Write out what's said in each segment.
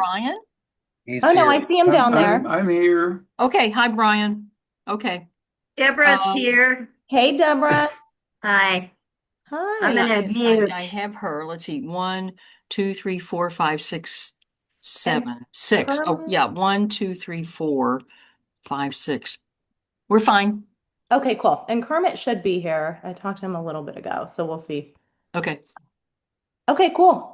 Brian? He's Oh no, here. I see him down there. I'm here. Okay, hi, Brian. Okay. Deborah's Um, here. Hey, Deborah. Hi. I'm Hi. and gonna I mute. have her. Let's see. One, two, three, four, five, six, And seven, six. Oh, Kermit. yeah. One, two, three, four, five, six. We're fine. Okay, cool. And Kermit should be here. I talked to him a little bit ago, so we'll see. Okay. Okay, cool.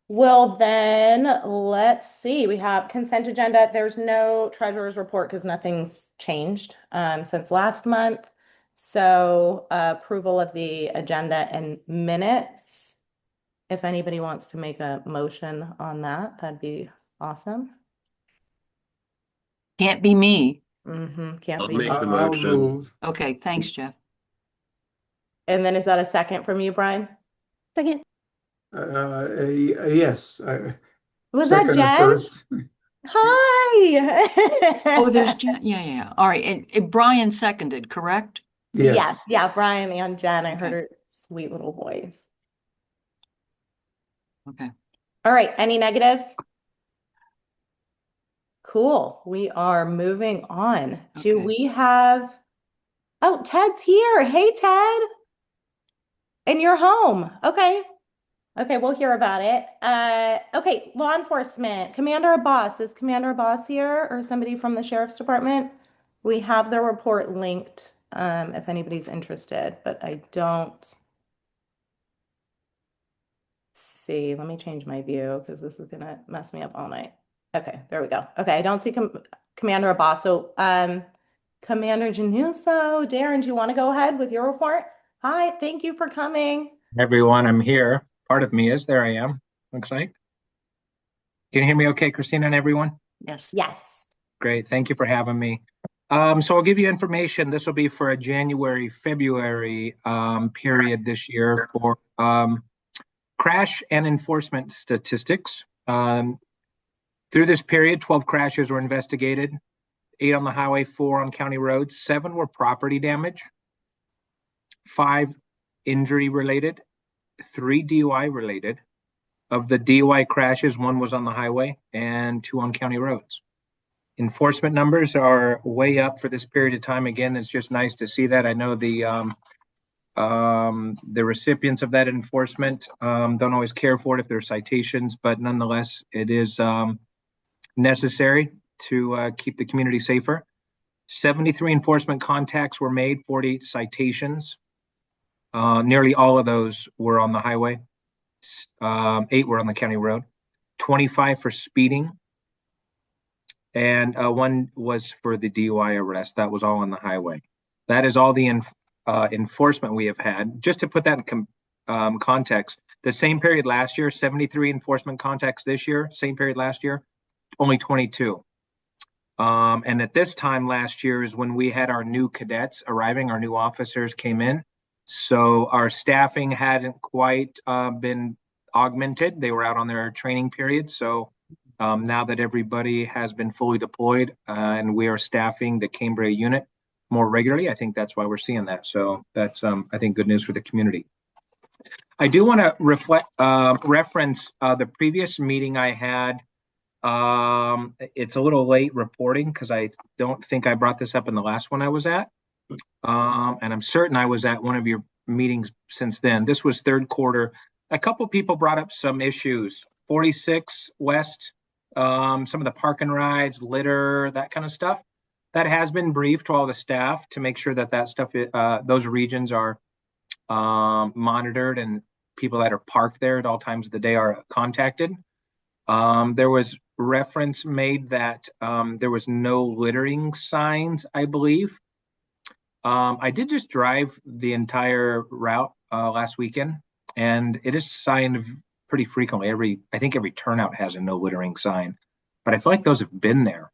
Well, then let's see. We have consent agenda. There's no treasurer's report because nothing's changed since last month. So approval of the agenda and minutes. If anybody wants to make a motion on that, that'd be awesome. Can't be me. Can't I'll be make me. the I'll motion. move. Okay. Thanks, Jeff. And then is that a second from you, Brian? Second. Yes. Was that Second or Jen? first. Oh, there's Hi. Jen. Yeah, yeah, yeah. All right. And Brian seconded, correct? Yes, Yes. yeah, Brian and Jen. I heard Okay. her sweet little voice. Okay. All right, any negatives? Cool. We are moving on. Do Okay. we have, oh, Ted's here. Hey, Ted. And you're home. Okay. Okay, we'll hear about it. Okay, law enforcement. Commander Abbas. Is Commander Abbas here or somebody from the Sheriff's Department? We have the report linked, if anybody's interested, but I don't see. Let me change my view because this is gonna mess me up all night. Okay, there we go. Okay, I don't see Commander Abbas. So, Commander Januso, Darren, do you want to go ahead with your report? Hi, thank you for coming. Everyone, I'm here. Part of me is there. I am. Looks like. Can you hear me okay, Christina and everyone? Yes. Yes. Great. Thank you for having me. So I'll give you information. This will be for a January, February period this year for crash and enforcement statistics. Through this period, 12 crashes were investigated, 8 on the highway, 4 on county roads, 7 were property damage, 5 injury related, 3 DUI related. Of the DUI crashes, 1 was on the highway and 2 on county roads. Enforcement numbers are way up for this period of time. Again, it's just nice to see that. I know the recipients of that enforcement don't always care for it if there's citations, but nonetheless, it is necessary to keep the community safer. 73 enforcement contacts were made, 48 citations. Nearly all of those were on the highway. 8 were on the county road, 25 for speeding, and 1 was for the DUI arrest. That was all on the highway. That is all the enforcement we have had. Just to put that in context, the same period last year, 73 enforcement contacts this year, same period last year, only 22. And at this time last year is when we had our new cadets arriving, our new officers came in. So our staffing hadn't quite been augmented. They were out on their training period. So now that everybody has been fully deployed and we are staffing the Cambria unit more regularly, I think that's why we're seeing that. So that's, I think, good news for the community. I do want to reference the previous meeting I had. It's a little late reporting because I don't think I brought this up in the last one I was at. And I'm certain I was at one of your meetings since then. This was third quarter. A couple people brought up some issues. 46 West, some of the park and rides, litter, that kind of stuff. That has been briefed to all the staff to make sure that that stuff, those regions are monitored and people that are parked there at all times of the day are contacted. There was reference made that there was no littering signs, I believe. I did just drive the entire route last weekend, and it is signed pretty frequently. I think every turnout has a no littering sign, but I feel like those have been there.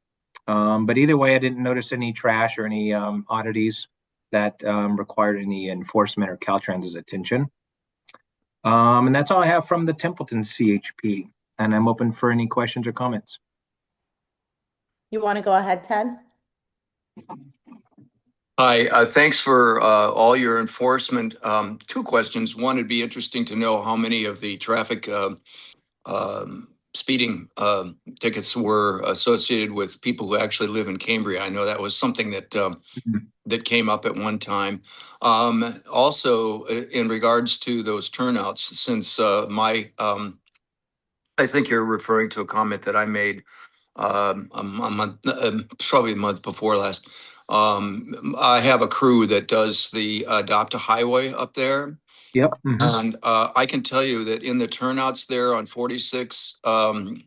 But either way, I didn't notice any trash or any oddities that required any enforcement or Caltrans's attention. And that's all I have from the Templeton CHP, and I'm open for any questions or comments. You want to go ahead, Ted? Hi, thanks for all your enforcement. 2 questions. One, it'd be interesting to know how many of the traffic speeding tickets were associated with people who actually live in Cambria. I know that was something that Mhm. that came up at one time. Also, in regards to those turnouts, since I think you're referring to a comment that I made a month, probably a month before last. I have a crew that does the Adopt a Highway up there. Yep. Mhm. And I can tell you that in the turnouts there on 46, there's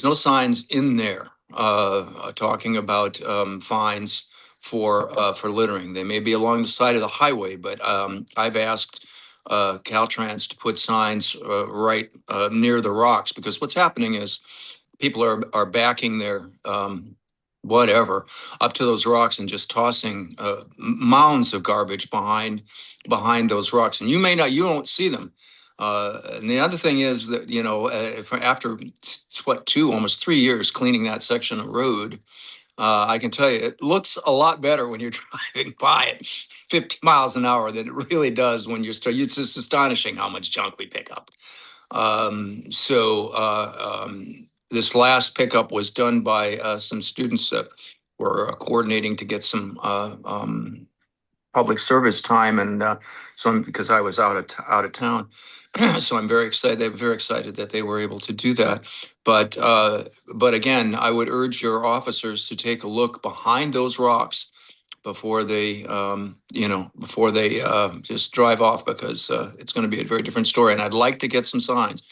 no signs in there talking about fines for littering. They may be along the side of the highway, but I've asked Caltrans to put signs right near the rocks, because what's happening is people are backing their whatever up to those rocks and just tossing mounds of garbage behind those rocks, and you don't see them. And the other thing is that, if after almost 3 years cleaning that section of road, I can tell you it looks a lot better when you're driving by it 50 miles an hour than it really does when it's just astonishing how much junk we pick up. This last pickup was done by some students that were coordinating to get some public service time, and because I was out of town, so I'm very excited. They're very excited that they were able to do that. But again, I would urge your officers to take a look behind those rocks before they just drive off, because it's going to be a very different story. And I'd like to get some signs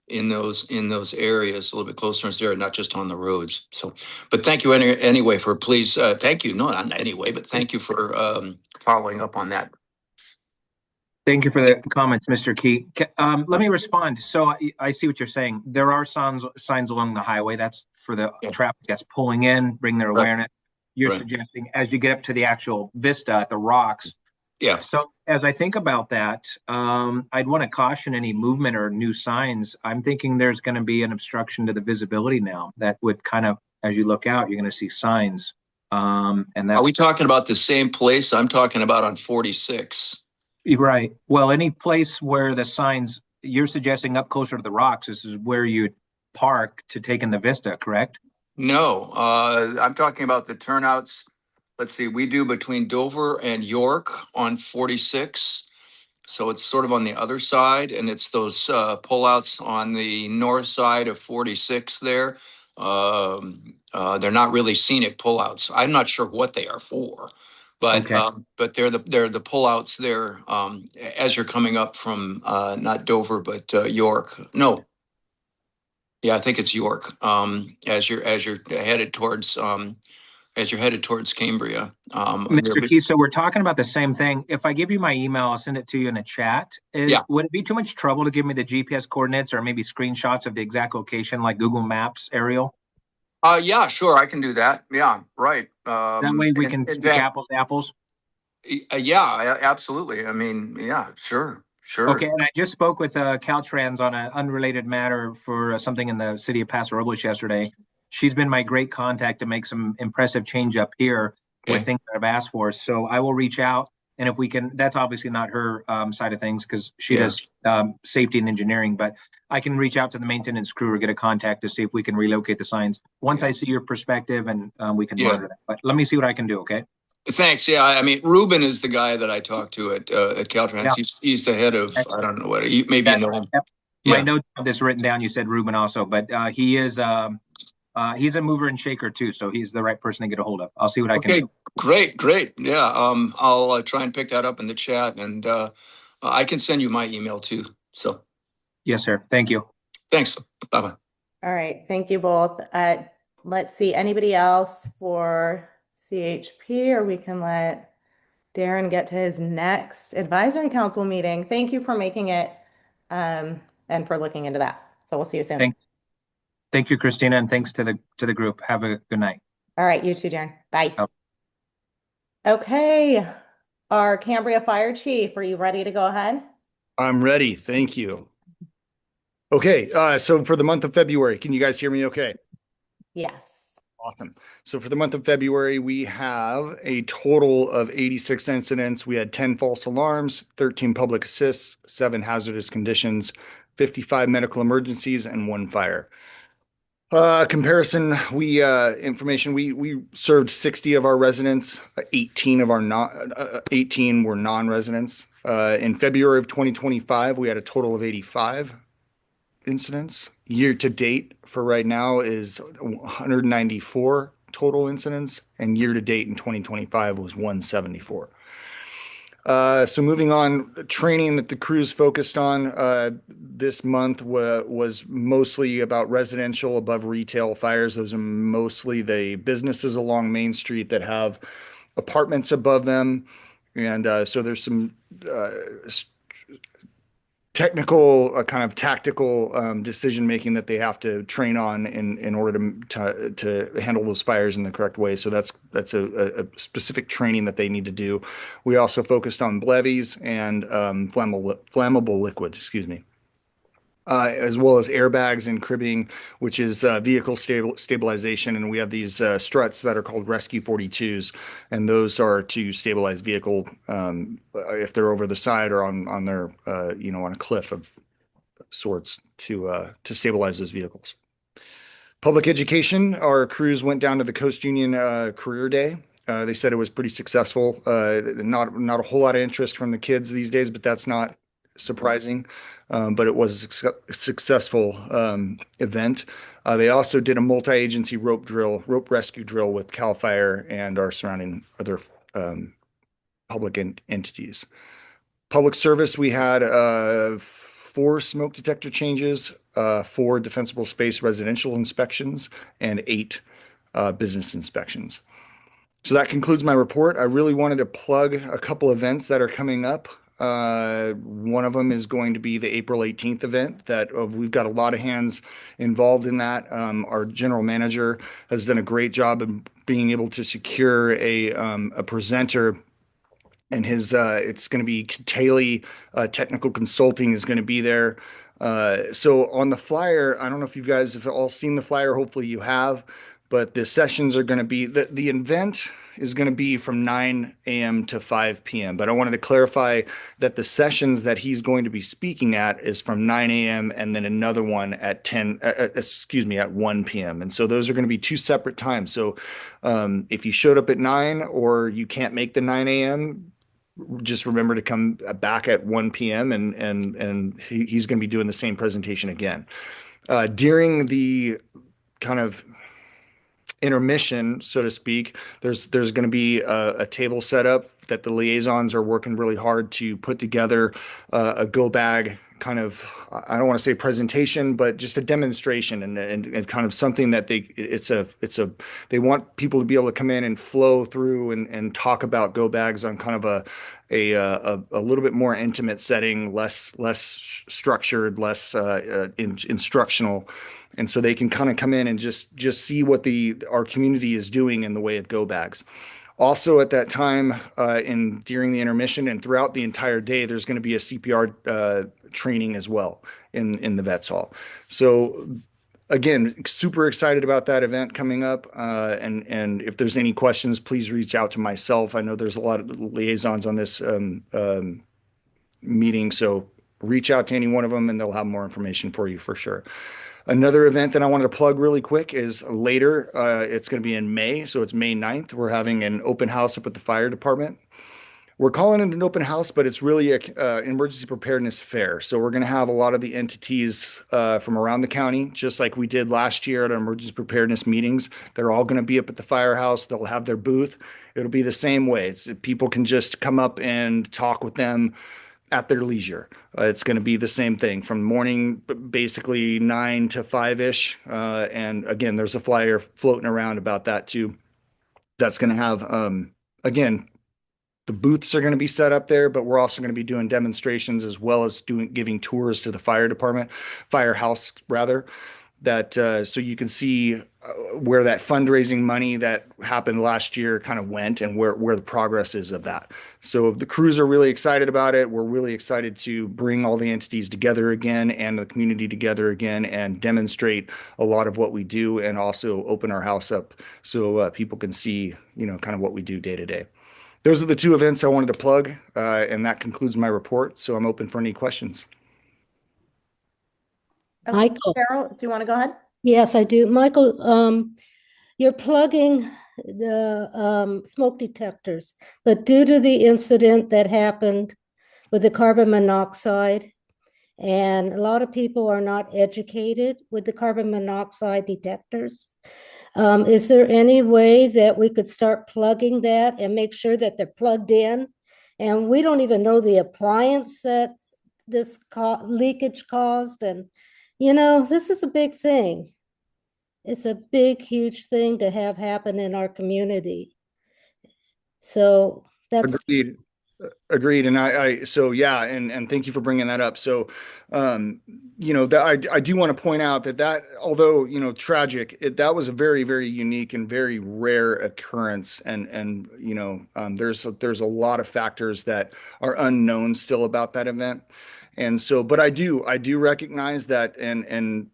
in those areas a little bit closer in this area, not just on the roads. So, but thank you anyway for please. Thank you. No, not anyway, but thank you for following up on that. Thank you for the comments, Mr. Key. Let me respond. So I see what you're saying. There are signs along the highway. That's for the traffic that's pulling in, bring their awareness. You're suggesting as you get up to the actual vista at the rocks. Yeah. So as I think about that, I'd want to caution any movement or new signs. I'm thinking there's going to be an obstruction to the visibility now that would kind of, as you look out, you're going to see signs. And that. Are we talking about the same place? I'm talking about on 46. Right. Well, any place where the signs, you're suggesting up closer to the rocks, this is where you'd park to take in the vista, correct? No, I'm talking about the turnouts. Let's see, we do between Dover and York on 46. So it's sort of on the other side, and it's those pullouts on the north side of 46 there. They're not really scenic pullouts. I'm not sure what they are for, but but they're the pullouts there as you're coming up from not Dover but York. No, yeah, I think it's York. As you're headed towards Cambria. Mr. Key, so we're talking about the same thing. If I give you my email, I'll send it to you in a chat. Would it be too much trouble to give me the GPS coordinates or maybe screenshots of the exact location, like Google Maps, Ariel? Yeah, sure, I can do that. Yeah, right. That way we can speak apples to apples. Yeah, absolutely. I mean, yeah, sure. Okay, and I just spoke with Caltrans on an unrelated matter for something in the city of Paso Robles yesterday. She's been my great contact to make some impressive change up here with things that I've asked for. So I will reach out, and if we can, that's obviously not her side of things because she does safety and engineering, but I can reach out to the maintenance crew or get a contact to see if we can relocate the signs once I see your perspective, and we can monitor that. But let me see what I can do, okay? Thanks. Yeah, I mean, Ruben is the guy that I talked to at Caltrans. Yeah. He's the head of, I don't know what, maybe you know him. My notes have this written down. You said Ruben also, but he is he's a mover and shaker too, so he's the right person to get a hold of. I'll see what I can do. Great. Yeah, I'll try and pick that up in the chat, and I can send you my email too. So. Yes, sir. Thank you. Thanks. Bye-bye. All right. Thank you both. Let's see. Anybody else for CHP, or we can let Darren get to his next advisory council meeting. Thank you for making it and for looking into that. So we'll see you soon. Thank you, Christina, and thanks to the group. Have a good night. All right, you too, Darren. Bye. Okay, our Cambria Fire Chief, are you ready to go ahead? I'm ready. Thank you. Okay, so for the month of February, can you guys hear me okay? Yes. Awesome. So for the month of February, we have a total of 86 incidents. We had 10 false alarms, 13 public assists, 7 hazardous conditions, 55 medical emergencies, and 1 fire. Comparison, we served 60 of our residents, 18 were non-residents. In February of 2025, we had a total of 85 incidents. Year to date for right now is 194 total incidents, and year to date in 2025 was 174. So moving on, training that the crews focused on this month was mostly about residential above retail fires. Those are mostly the businesses along Main Street that have apartments above them. And so there's some technical, kind of tactical decision making that they have to train on in order to handle those fires in the correct way. So that's a specific training that they need to do. We also focused on levies and flammable liquid, excuse me. As well as airbags and cribbing, which is vehicle stabilization. And we have these struts that are called Rescue 42s, and those are to stabilize vehicle if they're over the side or on their on a cliff of sorts to stabilize those vehicles. Public education, our crews went down to the Coast Union Career Day. They said it was pretty successful. Not a whole lot of interest from the kids these days, but that's not surprising. But it was a successful event. They also did a multi-agency rope rescue drill with CAL FIRE and our surrounding other public entities. Public service, we had 4 smoke detector changes, 4 defensible space residential inspections, and 8 business inspections. So that concludes my report. I really wanted to plug a couple events that are coming up. One of them is going to be the April 18th event that we've got a lot of hands involved in that. Our general manager has done a great job of being able to secure a presenter, and it's going to be Taley Technical Consulting is going to be there. So on the flyer, I don't know if you guys have all seen the flyer. Hopefully you have, but the sessions are going to be the event is going to be from 9 a.m. to 5 p.m. But I wanted to clarify that the sessions that he's going to be speaking at is from 9 a.m. and then another one at 1 p.m. And so those are going to be 2 separate times. So if you showed up at 9 or you can't make the 9 a.m., just remember to come back at 1 p.m. and he's going to be doing the same presentation again. During the kind of intermission, so to speak, there's going to be a table set up that the liaisons are working really hard to put together a go bag kind of, I don't want to say presentation, but just a demonstration and kind of something that they want people to be able to come in and flow through and talk about go bags on kind of a little bit more intimate setting, less structured, less instructional. And so they can kind of come in and just see what our community is doing in the way of go bags. Also at that time, during the intermission and throughout the entire day, there's going to be a CPR training as well in the Vets Hall. So again, super excited about that event coming up. And if there's any questions, please reach out to myself. I know there's a lot of liaisons on this meeting, so reach out to any one of them and they'll have more information for you for sure. Another event that I wanted to plug really quick is later. It's going to be in May, so it's May 9th. We're having an open house up at the fire department. We're calling it an open house, but it's really an emergency preparedness fair. So we're going to have a lot of the entities from around the county, just like we did last year at our emergency preparedness meetings. They're all going to be up at the firehouse. They'll have their booth. It'll be the same way. People can just come up and talk with them at their leisure. It's going to be the same thing from morning, basically 9 to 5-ish. And again, there's a flyer floating around about that too. That's going to have, again, the booths are going to be set up there, but we're also going to be doing demonstrations as well as giving tours to the firehouse rather, that so you can see where that fundraising money that happened last year kind of went and where the progress is of that. So the crews are really excited about it. We're really excited to bring all the entities together again and the community together again and demonstrate a lot of what we do and also open our house up so people can see, kind of what we do day to day. Those are the 2 events I wanted to plug, and that concludes my report. So I'm open for any questions. Okay, Michael. Cheryl, do you want to go ahead? Yes, I do. Michael, you're plugging the smoke detectors, but due to the incident that happened with the carbon monoxide, and a lot of people are not educated with the carbon monoxide detectors. Is there any way that we could start plugging that and make sure that they're plugged in? And we don't even know the appliance that this leakage caused. And, this is a big thing. It's a big, huge thing to have happen in our community. So that's Agreed. Agreed. And so yeah, and thank you for bringing that up. So, that I do want to point out that although, tragic, that was a very, very unique and very rare occurrence. And, there's a lot of factors that are unknown still about that event. And so, but I do recognize that. And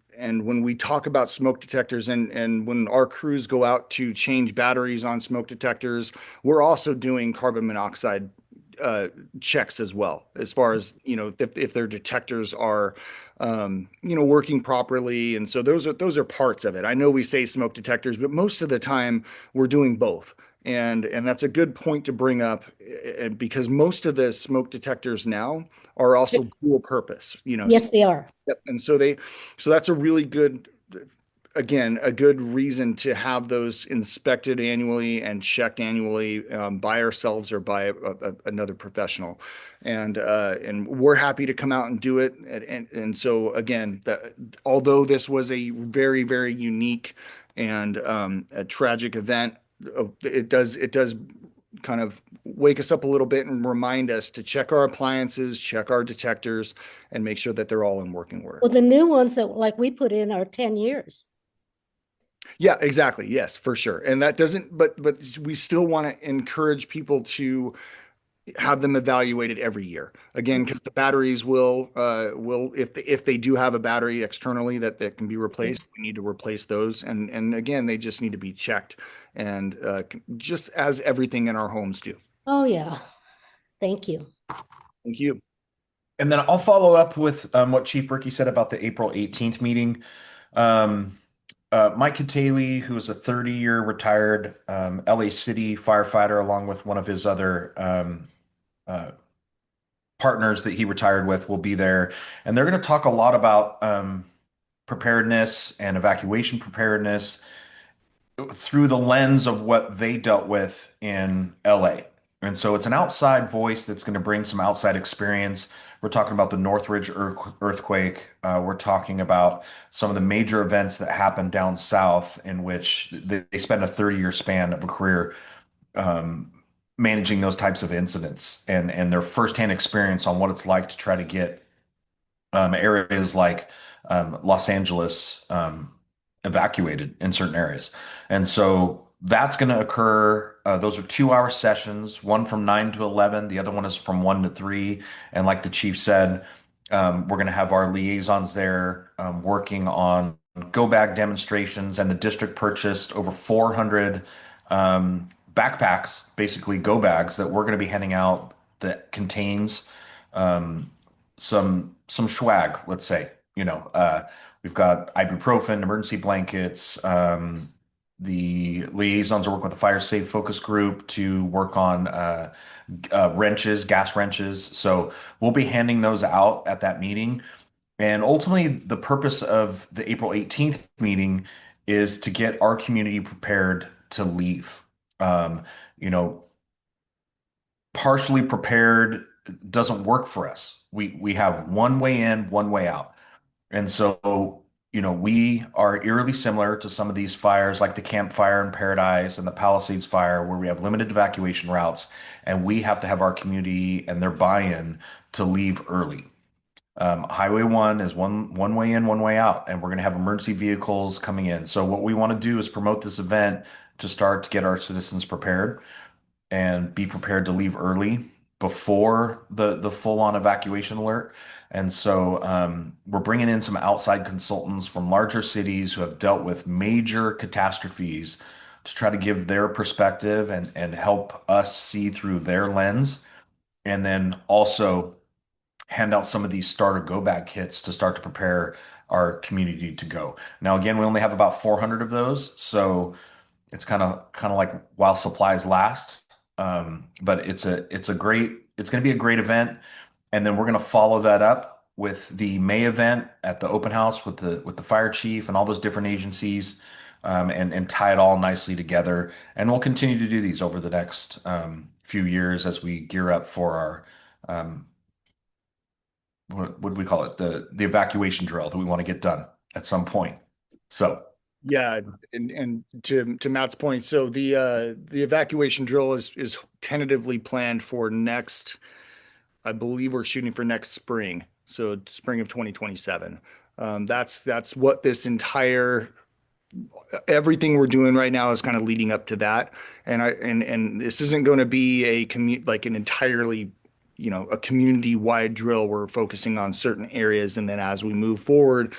when we talk about smoke detectors and when our crews go out to change batteries on smoke detectors, we're also doing carbon monoxide checks as well, as far as if their detectors are working properly. And so those are parts of it. I know we say smoke detectors, but most of the time we're doing both. And that's a good point to bring up, because most of the smoke detectors now are also dual purpose. yes, they are. Yep. And so that's a really good, again, a good reason to have those inspected annually and checked annually, by ourselves or by another professional. And we're happy to come out and do it. And so again, although this was a very, very unique and a tragic event, it does kind of wake us up a little bit and remind us to check our appliances, check our detectors, and make sure that they're all in working order. Well, the new ones that like we put in are 10 years. Yeah, exactly. Yes, for sure. And that doesn't, but we still want to encourage people to have them evaluated every year. Again, because the batteries will if they do have a battery externally that can be replaced, we need to replace those. And again, they just need to be checked, and just as everything in our homes do. Oh, yeah. Thank you. Thank you. And then I'll follow up with what Chief Berkey said about the April 18th meeting. Um, Mike Kataley, who is a 30-year retired LA City firefighter, along with one of his other uh, partners that he retired with, will be there. And they're going to talk a lot about preparedness and evacuation preparedness through the lens of what they dealt with in LA. And so it's an outside voice that's going to bring some outside experience. We're talking about the Northridge earthquake. We're talking about some of the major events that happened down south, in which they spent a 30-year span of a career um, managing those types of incidents, and their firsthand experience on what it's like to try to get areas like Los Angeles evacuated in certain areas. And so that's going to occur. Those are 2-hour sessions, one from 9 to 11. The other one is from 1 to 3. And like the chief said, we're going to have our liaisons there working on go bag demonstrations. And the district purchased over 400 backpacks, basically go bags, that we're going to be handing out that contains um, some swag, let's say. We've got ibuprofen, emergency blankets. The liaisons are working with the fire safe focus group to work on wrenches, gas wrenches. So we'll be handing those out at that meeting. And ultimately, the purpose of the April 18th meeting is to get our community prepared to leave. Um, you know, Partially prepared doesn't work for us. We have one way in, one way out. And so, we are eerily similar to some of these fires, like the Camp Fire in Paradise and the Palisades Fire, where we have limited evacuation routes, and we have to have our community and their buy-in to leave early. Highway 1 is one way in, one way out, and we're going to have emergency vehicles coming in. So what we want to do is promote this event to start to get our citizens prepared and be prepared to leave early before the full-on evacuation alert. And so we're bringing in some outside consultants from larger cities who have dealt with major catastrophes to try to give their perspective and help us see through their lens. And then also hand out some of these starter go bag kits to start to prepare our community to go. Now, again, we only have about 400 of those, so it's kind of like while supplies last. But it's going to be a great event, and then we're going to follow that up with the May event at the open house with the fire chief and all those different agencies, and tie it all nicely together. And we'll continue to do these over the next few years as we gear up for our what do we call it? The evacuation drill that we want to get done at some point. So. Yeah, and to Matt's point, so the evacuation drill is tentatively planned for next, I believe we're shooting for next spring, so spring of 2027. That's what this entire everything we're doing right now is kind of leading up to that. And this isn't going to be like an entirely, a community-wide drill. We're focusing on certain areas, and then as we move forward,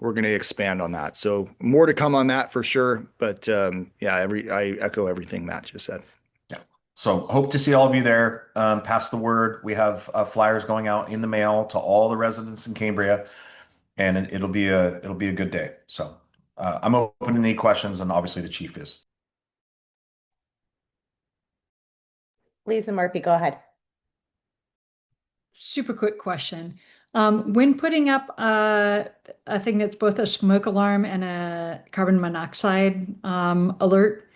we're going to expand on that. So more to come on that for sure. But yeah, I echo everything Matt just said. Yeah. So hope to see all of you there. Pass the word. We have flyers going out in the mail to all the residents in Cambria, and it'll be a good day. So I'm open to any questions, and obviously the chief is. Lisa Murphy, go ahead. Super quick question. When putting up a thing that's both a smoke alarm and a carbon monoxide alert,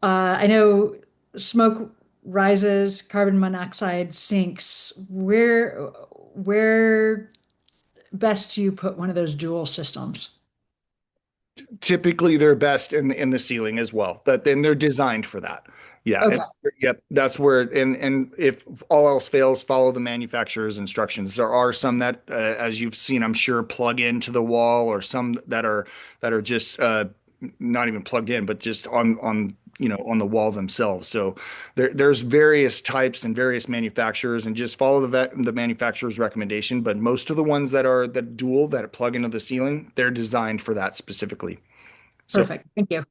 I know smoke rises, carbon monoxide sinks. Where best do you put one of those dual systems? Typically, they're best in the ceiling as well. Then they're designed for that. Yeah. Okay. Yep. That's where, and if all else fails, follow the manufacturer's instructions. There are some that, as you've seen, I'm sure, plug into the wall, or some that are just not even plugged in, but just on the wall themselves. So there's various types and various manufacturers, and just follow the manufacturer's recommendation. But most of the ones that dual that plug into the ceiling, they're designed for that specifically. So, Perfect. Thank you.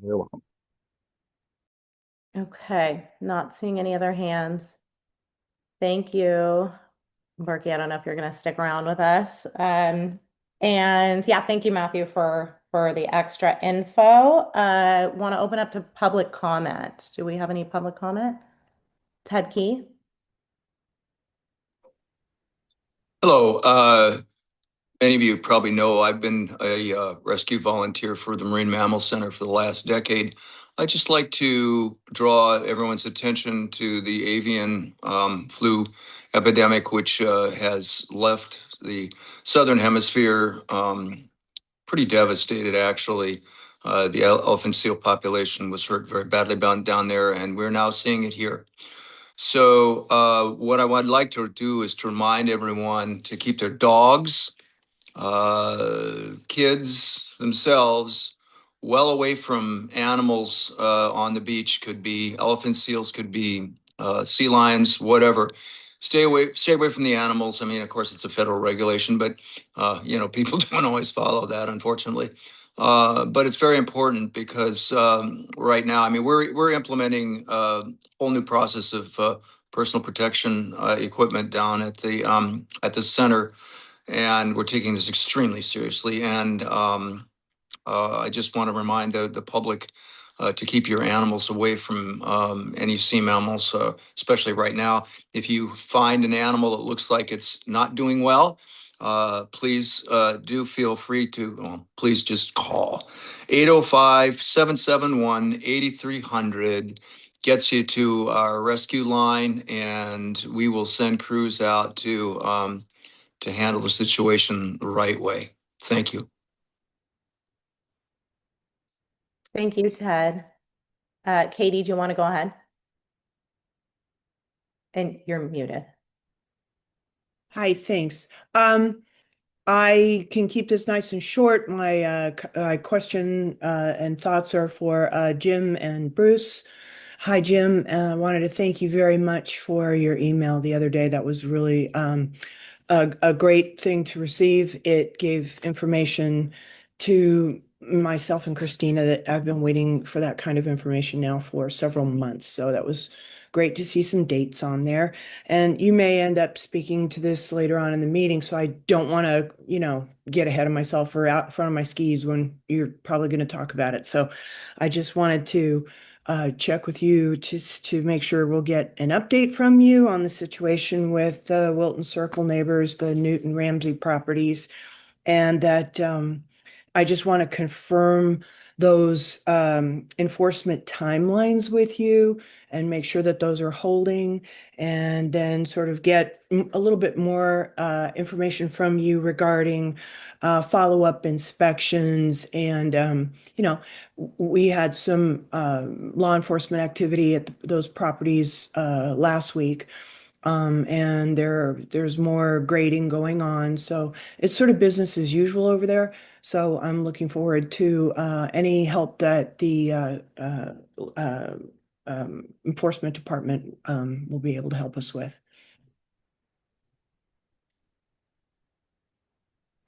you're welcome. Okay, not seeing any other hands. Thank you, Berkey. I don't know if you're going to stick around with us. And yeah, thank you, Matthew, for the extra info. Want to open up to public comment. Do we have any public comment? Ted Key? Hello. Many of you probably know I've been a rescue volunteer for the Marine Mammal Center for the last decade. I'd just like to draw everyone's attention to the avian flu epidemic, which has left the southern hemisphere pretty devastated, actually. The elephant seal population was hurt very badly down there, and we're now seeing it here. So what I would like to do is to remind everyone to keep their dogs, kids themselves well away from animals on the beach. Could be elephant seals, could be sea lions, whatever. Stay away from the animals. I mean, of course, it's a federal regulation, but people don't always follow that, unfortunately. But it's very important because right now, I mean, we're implementing a whole new process of personal protection equipment down at the center, and we're taking this extremely seriously. And I just want to remind the public to keep your animals away from any sea mammals, especially right now. If you find an animal that looks like it's not doing well, please do feel free to, please just call 805-771-8300. Gets you to our rescue line, and we will send crews out to handle the situation the right way. Thank you. Thank you, Ted. Katie, do you want to go ahead? And you're muted. Hi, thanks. I can keep this nice and short. My question and thoughts are for Jim and Bruce. Hi, Jim. I wanted to thank you very much for your email the other day. That was really a great thing to receive. It gave information to myself and Christina that I've been waiting for that kind of information now for several months. So that was great to see some dates on there. And you may end up speaking to this later on in the meeting, so I don't want to, get ahead of myself or out in front of my skis when you're probably going to talk about it. So I just wanted to check with you to make sure we'll get an update from you on the situation with the Wilton Circle neighbors, the Newton Ramsey properties, and that I just want to confirm those enforcement timelines with you and make sure that those are holding, and then sort of get a little bit more information from you regarding follow-up inspections. And, we had some law enforcement activity at those properties last week. And there's more grading going on. So it's sort of business as usual over there. So I'm looking forward to any help that the enforcement department will be able to help us with.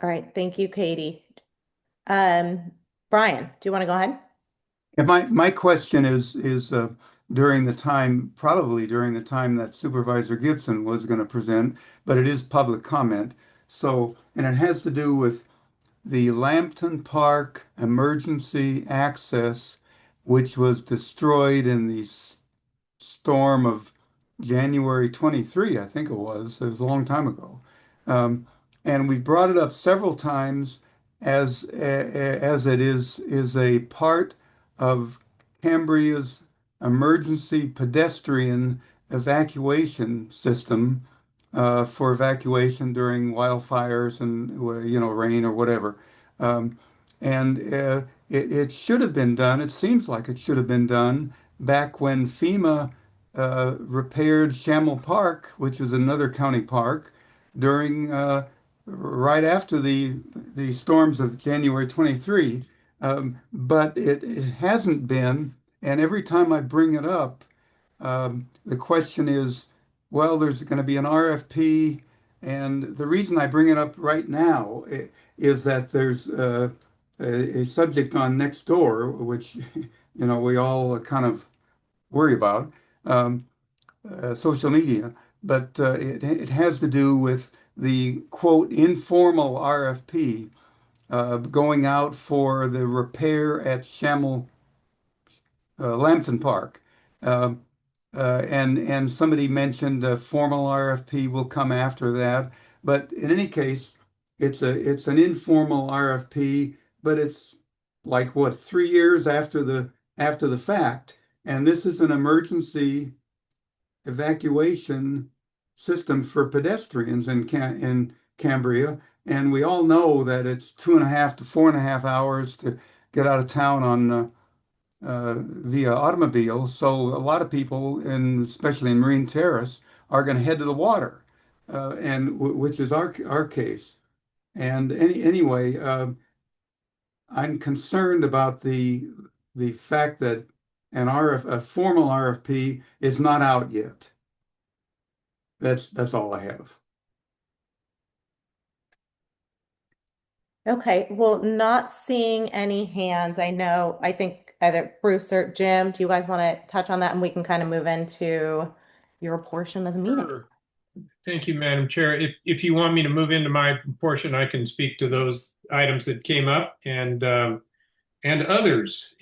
All right, thank you, Katie. Brian, do you want to go ahead? Yeah, my question is probably during the time that Supervisor Gibson was going to present, but it is public comment. So, and it has to do with the Lambton Park emergency access, which was destroyed in the storm of January 23, I think it was. It was a long time ago. And we brought it up several times as it is a part of Cambria's emergency pedestrian evacuation system for evacuation during wildfires and rain or whatever. And it should have been done. It seems like it should have been done back when FEMA repaired Shamel Park, which was another county park, during right after the storms of January 23. But it hasn't been, and every time I bring it up, the question is, well, there's going to be an RFP, and the reason I bring it up right now is that there's a subject on Nextdoor, which we all kind of worry about, social media, but it has to do with the quote informal RFP going out for the repair at Lambton Park. And somebody mentioned a formal RFP will come after that. But in any case, it's an informal RFP, but it's like what, 3 years after the fact. And this is an emergency evacuation system for pedestrians in Cambria. And we all know that it's 2.5 to 4.5 hours to get out of town on via automobile. So a lot of people, and especially in Marine Terrace, are going to head to the water, and which is our case. And anyway, I'm concerned about the fact that a formal RFP is not out yet. That's all I have. Okay, well, not seeing any hands. I think either Bruce or Jim, do you guys want to touch on that and we can kind of move into your portion of the meeting? Sure. Thank you, Madam Chair. If you want me to move into my portion, I can speak to those items that came up and others.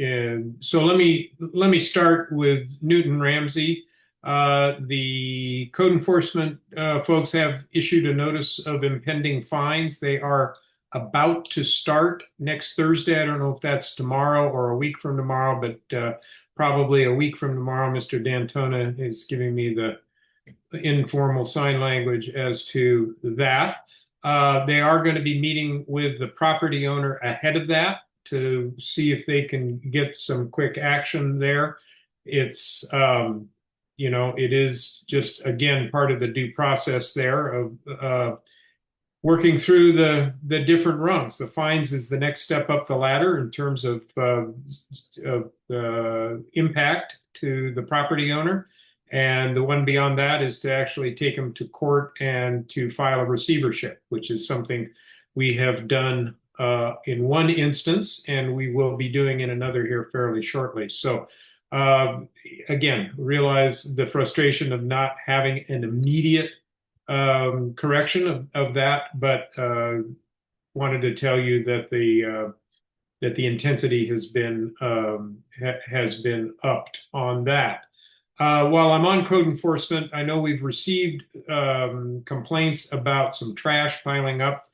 So let me start with Newton Ramsey. The code enforcement folks have issued a notice of impending fines. They are about to start next Thursday. I don't know if that's tomorrow or a week from tomorrow, but probably a week from tomorrow. Mr. D'Antona is giving me the informal sign language as to that. They are going to be meeting with the property owner ahead of that to see if they can get some quick action there. It's, it is just, again, part of the due process there of working through the different rungs. The fines is the next step up the ladder in terms of impact to the property owner. And the one beyond that is to actually take them to court and to file a receivership, which is something we have done in one instance, and we will be doing in another here fairly shortly. So Uh, Again, realize the frustration of not having an immediate correction of that, but wanted to tell you that the intensity has been upped on that. While I'm on code enforcement, I know we've received complaints about some trash piling up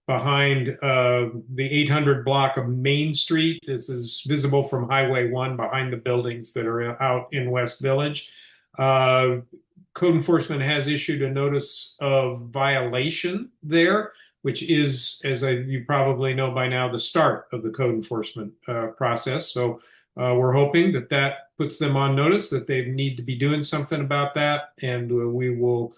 behind the 800 block of Main Street. This is visible from Highway 1 behind the buildings that are out in West Village. Code enforcement has issued a notice of violation there, which is, as you probably know by now, the start of the code enforcement process. So we're hoping that that puts them on notice that they need to be doing something about that. And we will,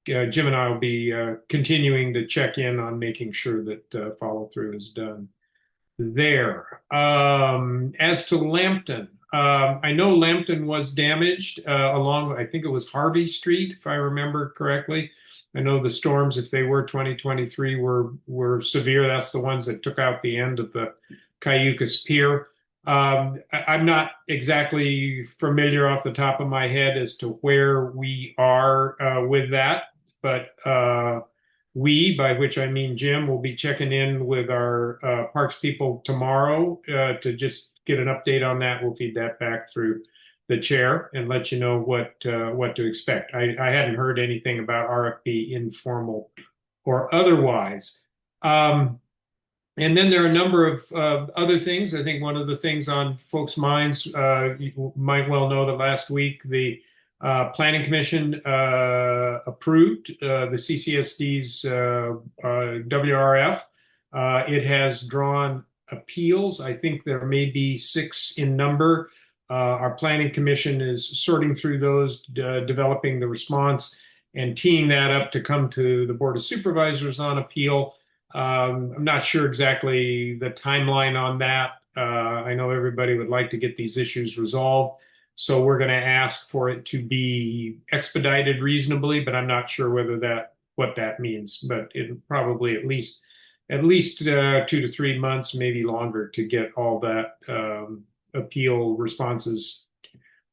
Jim and I will be continuing to check in on making sure that follow through is done there. As to Lambton, I know Lambton was damaged along, I think it was Harvey Street, if I remember correctly. I know the storms, if they were 2023, were severe. That's the ones that took out the end of the Cayucas Pier. I'm not exactly familiar off the top of my head as to where we are with that, but we, by which I mean Jim, will be checking in with our parks people tomorrow to just get an update on that. We'll feed that back through the chair and let you know what to expect. I hadn't heard anything about RFP informal or otherwise. And then there are a number of other things. I think one of the things on folks' minds, you might well know that last week the Planning Commission approved the CCSD's WRF. It has drawn appeals. I think there may be 6 in number. Our Planning Commission is sorting through those, developing the response, and teeing that up to come to the Board of Supervisors on appeal. I'm not sure exactly the timeline on that. I know everybody would like to get these issues resolved. So we're going to ask for it to be expedited reasonably, but I'm not sure what that means. But it probably at least 2 to 3 months, maybe longer, to get all that appeal responses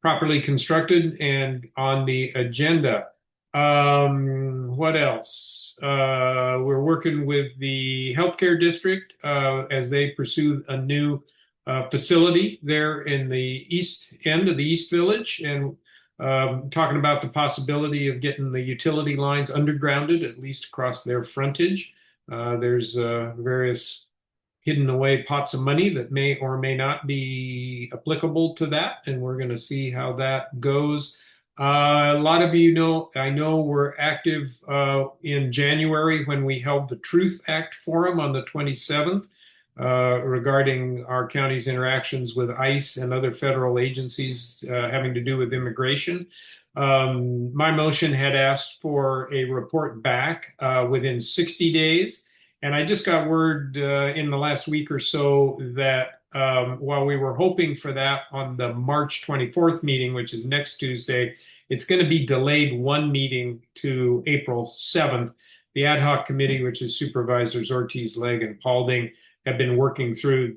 properly constructed and on the agenda. What else? We're working with the healthcare district as they pursue a new facility there in the east end of the East Village, and talking about the possibility of getting the utility lines undergrounded, at least across their frontage. There's various hidden away pots of money that may or may not be applicable to that, and we're going to see how that goes. A lot of you know, I know, were active in January when we held the Truth Act Forum on the 27th regarding our county's interactions with ICE and other federal agencies having to do with immigration. My motion had asked for a report back within 60 days. And I just got word in the last week or so that while we were hoping for that on the March 24th meeting, which is next Tuesday, it's going to be delayed 1 meeting to April 7th. The ad hoc committee, which is Supervisors Ortiz, Legg, and Paulding, have been working through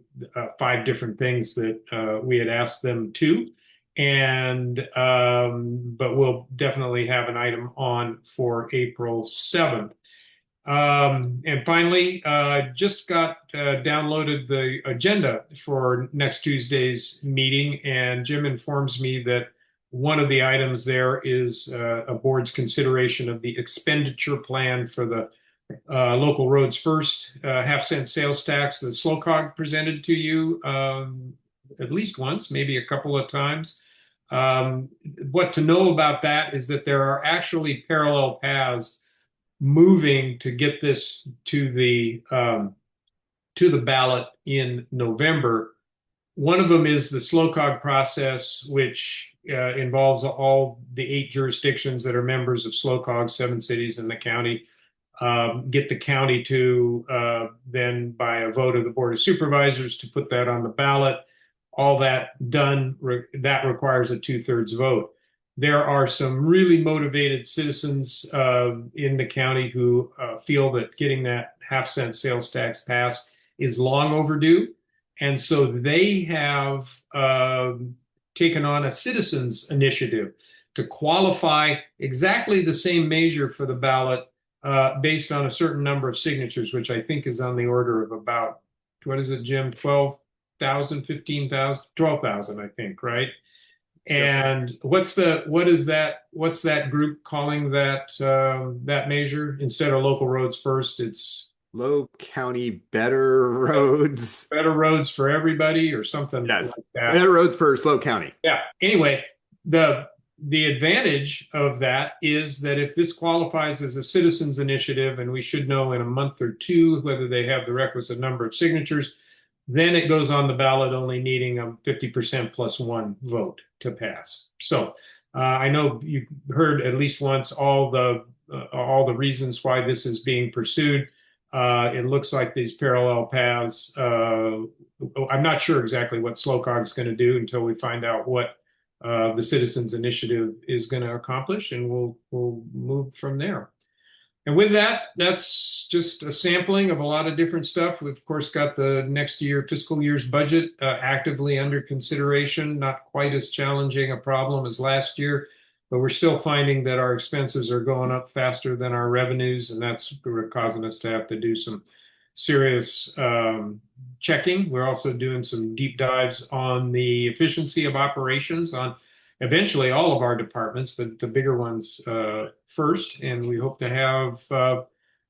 5 different things that we had asked them to. And but we'll definitely have an item on for April 7th. And finally, just got downloaded the agenda for next Tuesday's meeting, and Jim informs me that one of the items there is a board's consideration of the expenditure plan for the Local Roads First half-cent sales tax that SLOCOG presented to you at least once, maybe a couple of times. What to know about that is that there are actually parallel paths moving to get this to the ballot in November. One of them is the SLOCOG process, which involves all the 8 jurisdictions that are members of SLOCOG, 7 cities in the county. Get the county to then, by a vote of the Board of Supervisors, to put that on the ballot. All that done, that requires a 2/3 vote. There are some really motivated citizens in the county who feel that getting that half-cent sales tax passed is long overdue. And so they have taken on a citizens initiative to qualify exactly the same measure for the ballot based on a certain number of signatures, which I think is on the order of about, what is it, Jim? 12,000, 15,000, 12,000, I think, right? And what's that group calling that measure? Instead of local roads first, it's Low County Better Roads. better roads for everybody or something Yes. like that. Better Roads for Slow County. Yeah. Anyway, the advantage of that is that if this qualifies as a citizens initiative, and we should know in a month or two whether they have the requisite number of signatures, then it goes on the ballot only needing a 50% plus one vote to pass. So I know you've heard at least once all the reasons why this is being pursued. It looks like these parallel paths. I'm not sure exactly what SLOCOG is going to do until we find out what the Citizens Initiative is going to accomplish, and we'll move from there. And with that, that's just a sampling of a lot of different stuff. We've, of course, got the next year, fiscal year's budget actively under consideration. Not quite as challenging a problem as last year, but we're still finding that our expenses are going up faster than our revenues, and that's causing us to have to do some serious checking. We're also doing some deep dives on the efficiency of operations on eventually all of our departments, but the bigger ones first. And we hope to have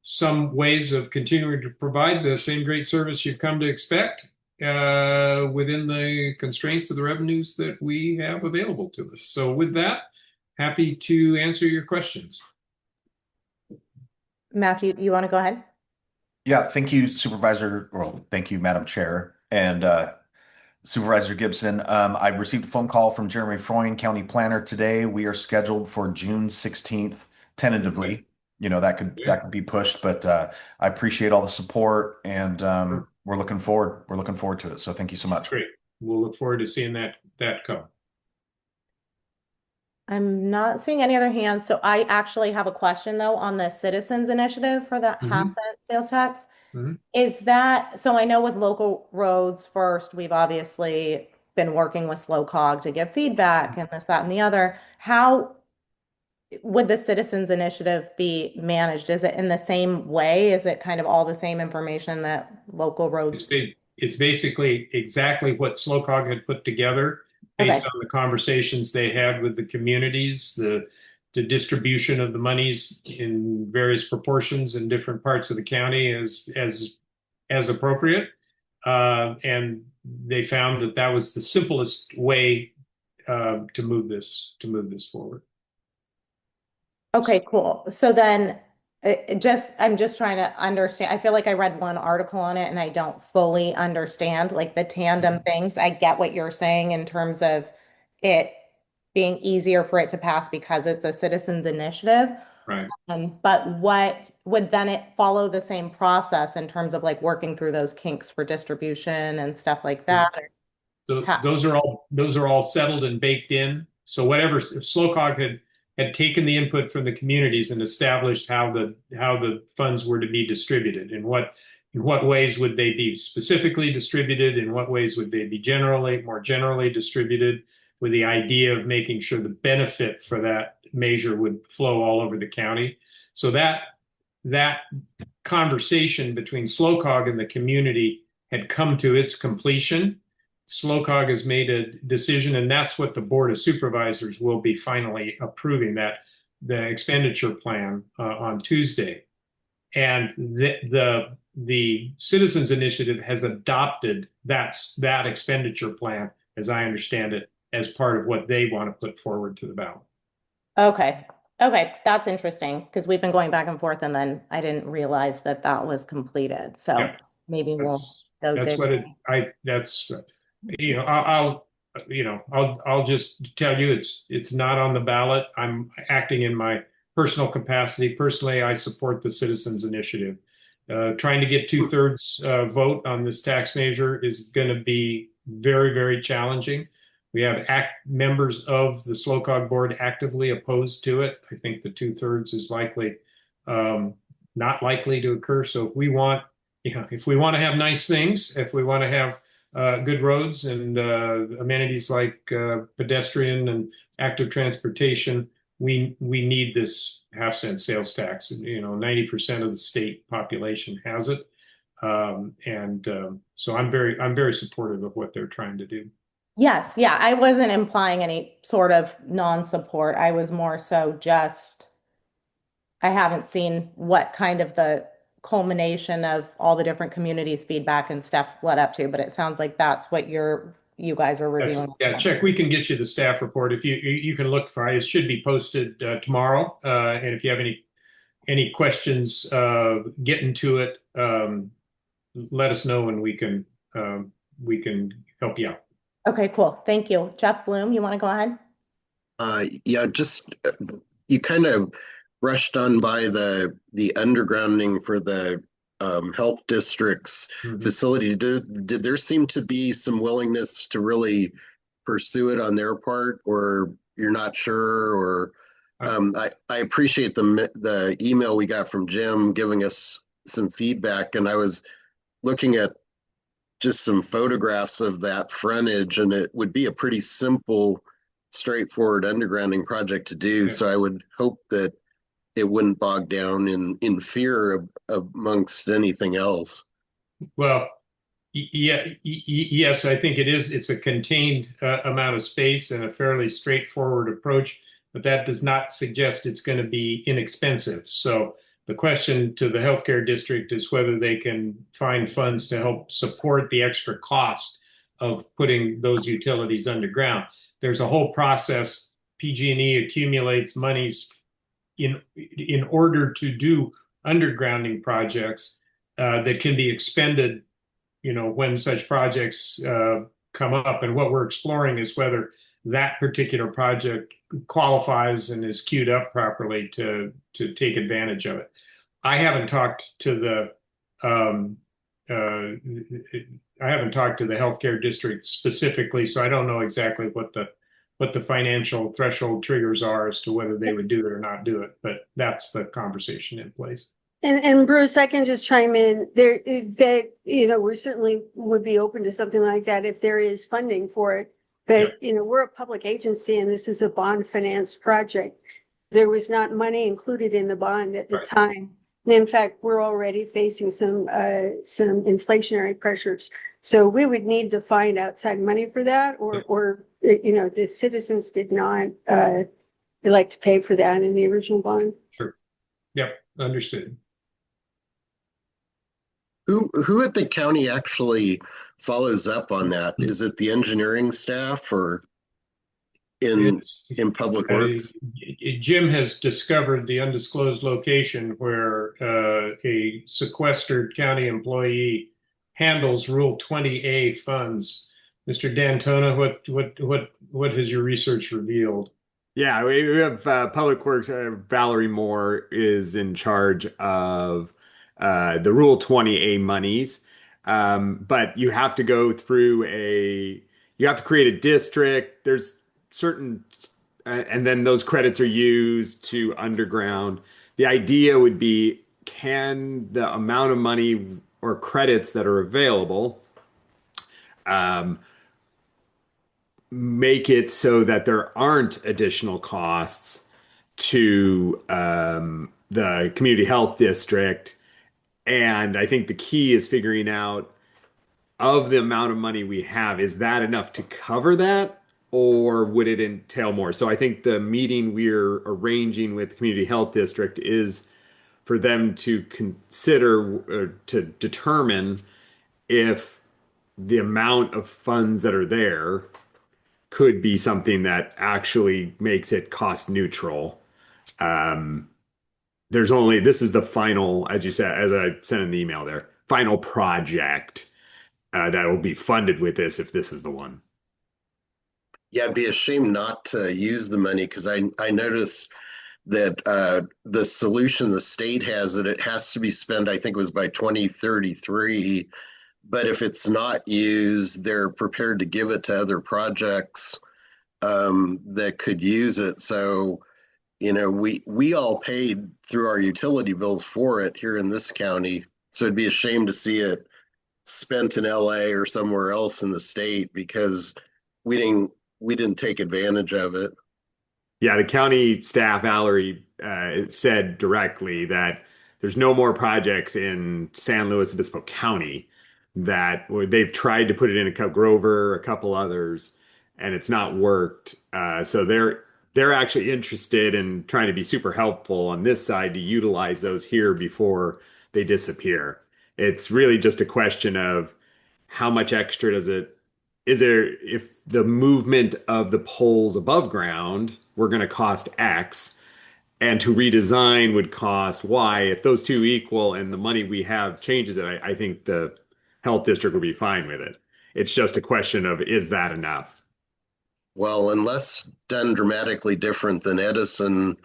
some ways of continuing to provide the same great service you've come to expect within the constraints of the revenues that we have available to us. So with that, happy to answer your questions. Matthew, you want to go ahead? Yeah, thank you, Supervisor. Well, thank you, Madam Chair. And Supervisor Gibson, I received a phone call from Jeremy Freund, County Planner today. We are scheduled for June 16th, tentatively. You know, that could be pushed, but I appreciate all the support, and we're looking forward. We're looking forward to it. So thank you so much. Great. We'll look forward to seeing that come. I'm not seeing any other hands. So I actually have a question though on the Citizens Initiative for the half-cent sales tax. Is that, so I know with local roads first, we've obviously been working with SLOCOG to give feedback and this, that, and the other. How would the Citizens Initiative be managed? Is it in the same way? Is it kind of all the same information that local roads? It's basically exactly what SLOCOG had put together based on the conversations they had with the communities, the distribution of the monies in various proportions in different parts of the county as appropriate. And they found that was the simplest way to move this forward. Okay, cool. So then I'm just trying to understand. I feel like I read one article on it and I don't fully understand like the tandem things. I get what you're saying in terms of it being easier for it to pass because it's a citizens initiative. Right. But what would then it follow the same process in terms of like working through those kinks for distribution and stuff like that? So those are all settled and baked in. So whatever SLOCOG had taken the input from the communities and established how the funds were to be distributed, in what ways would they be specifically distributed, in what ways would they be more generally distributed, with the idea of making sure the benefit for that measure would flow all over the county. So that conversation between SLOCOG and the community had come to its completion. SLOCOG has made a decision, and that's what the Board of Supervisors will be finally approving, the expenditure plan on Tuesday. And the Citizens Initiative has adopted that expenditure plan, as I understand it, as part of what they want to put forward to the ballot. Okay. That's interesting because we've been going back and forth and then I didn't realize that was completed. So maybe we'll go That's I'll just tell you it's not on the ballot. I'm acting in my personal capacity. Personally, I support the Citizens Initiative. Trying to get 2/3 vote on this tax measure is going to be very, very challenging. We have members of the SLOCOG board actively opposed to it. I think the 2/3 is likely not likely to occur. So if we want to have nice things, if we want to have good roads and amenities like pedestrian and active transportation, we need this half-cent sales tax. 90% of the state population has it. So I'm very supportive of what they're trying to do. Yes, yeah, I wasn't implying any sort of non-support. I was more so just, I haven't seen what kind of the culmination of all the different communities' feedback and stuff led up to, but it sounds like that's what you guys are reviewing. Yeah, Chuck, we can get you the staff report if you can look for it. It should be posted tomorrow. And if you have any questions getting to it, let us know and we can help you out. Okay, cool. Thank you. Jeff Bloom, you want to go ahead? Yeah, just you kind of rushed on by the undergrounding for the health district's facility. Did there seem to be some willingness to really pursue it on their part, or you're not sure? Or I appreciate the email we got from Jim giving us some feedback, and I was looking at just some photographs of that frontage, and it would be a pretty simple, straightforward undergrounding project to do. Yeah. So I would hope that it wouldn't bog down in fear amongst anything else. Well, yes, I think it is. It's a contained amount of space and a fairly straightforward approach, but that does not suggest it's going to be inexpensive. So the question to the healthcare district is whether they can find funds to help support the extra cost of putting those utilities underground. There's a whole process. PG&E accumulates monies in order to do undergrounding projects that can be expended, when such projects come up. And what we're exploring is whether that particular project qualifies and is queued up properly to take advantage of it. I haven't talked to the healthcare district specifically, so I don't know exactly what the financial threshold triggers are as to whether they would do it or not do it. But that's the conversation in place. And Bruce, I can just chime in there that, we certainly would be open to something like that if there is funding for it. But, we're a public agency and this is a bond financed project. There was not money included in the bond at the time. And in fact, we're already facing some inflationary pressures. So we would need to find outside money for that or the citizens did not like to pay for that in the original bond. Sure. Yep. Understood. Who at the county actually follows up on that? Is it the engineering staff or in public works? Jim has discovered the undisclosed location where a sequestered county employee handles Rule 20A funds. Mr. D'Antona, what has your research revealed? Yeah, we have Public Works. Valerie Moore is in charge of the Rule 20A monies. But you have to go through you have to create a district. There's certain, and then those credits are used to underground. The idea would be, can the amount of money or credits that are available make it so that there aren't additional costs to the community health district. And I think the key is figuring out, of the amount of money we have, is that enough to cover that, or would it entail more? So I think the meeting we're arranging with the community health district is for them to consider, to determine if the amount of funds that are there could be something that actually makes it cost neutral. This is the final, as you said, as I sent in the email there, final project that will be funded with this, if this is the one. Yeah, it'd be a shame not to use the money, because I noticed that the solution the state has, that it has to be spent, I think it was by 2033. But if it's not used, they're prepared to give it to other projects that could use it. So, we all paid through our utility bills for it here in this county. So it'd be a shame to see it spent in LA or somewhere else in the state because we didn't take advantage of it. Yeah, the county staff, Valerie, said directly that there's no more projects in San Luis Obispo County that they've tried to put it in a Grover, a couple others, and it's not worked. So they're actually interested in trying to be super helpful on this side to utilize those here before they disappear. It's really just a question of how much extra does it is there if the movement of the poles above ground were going to cost X and to redesign would cost Y. If those two equal and the money we have changes it, I think the health district would be fine with it. It's just a question of is that enough? Well, unless done dramatically different than Edison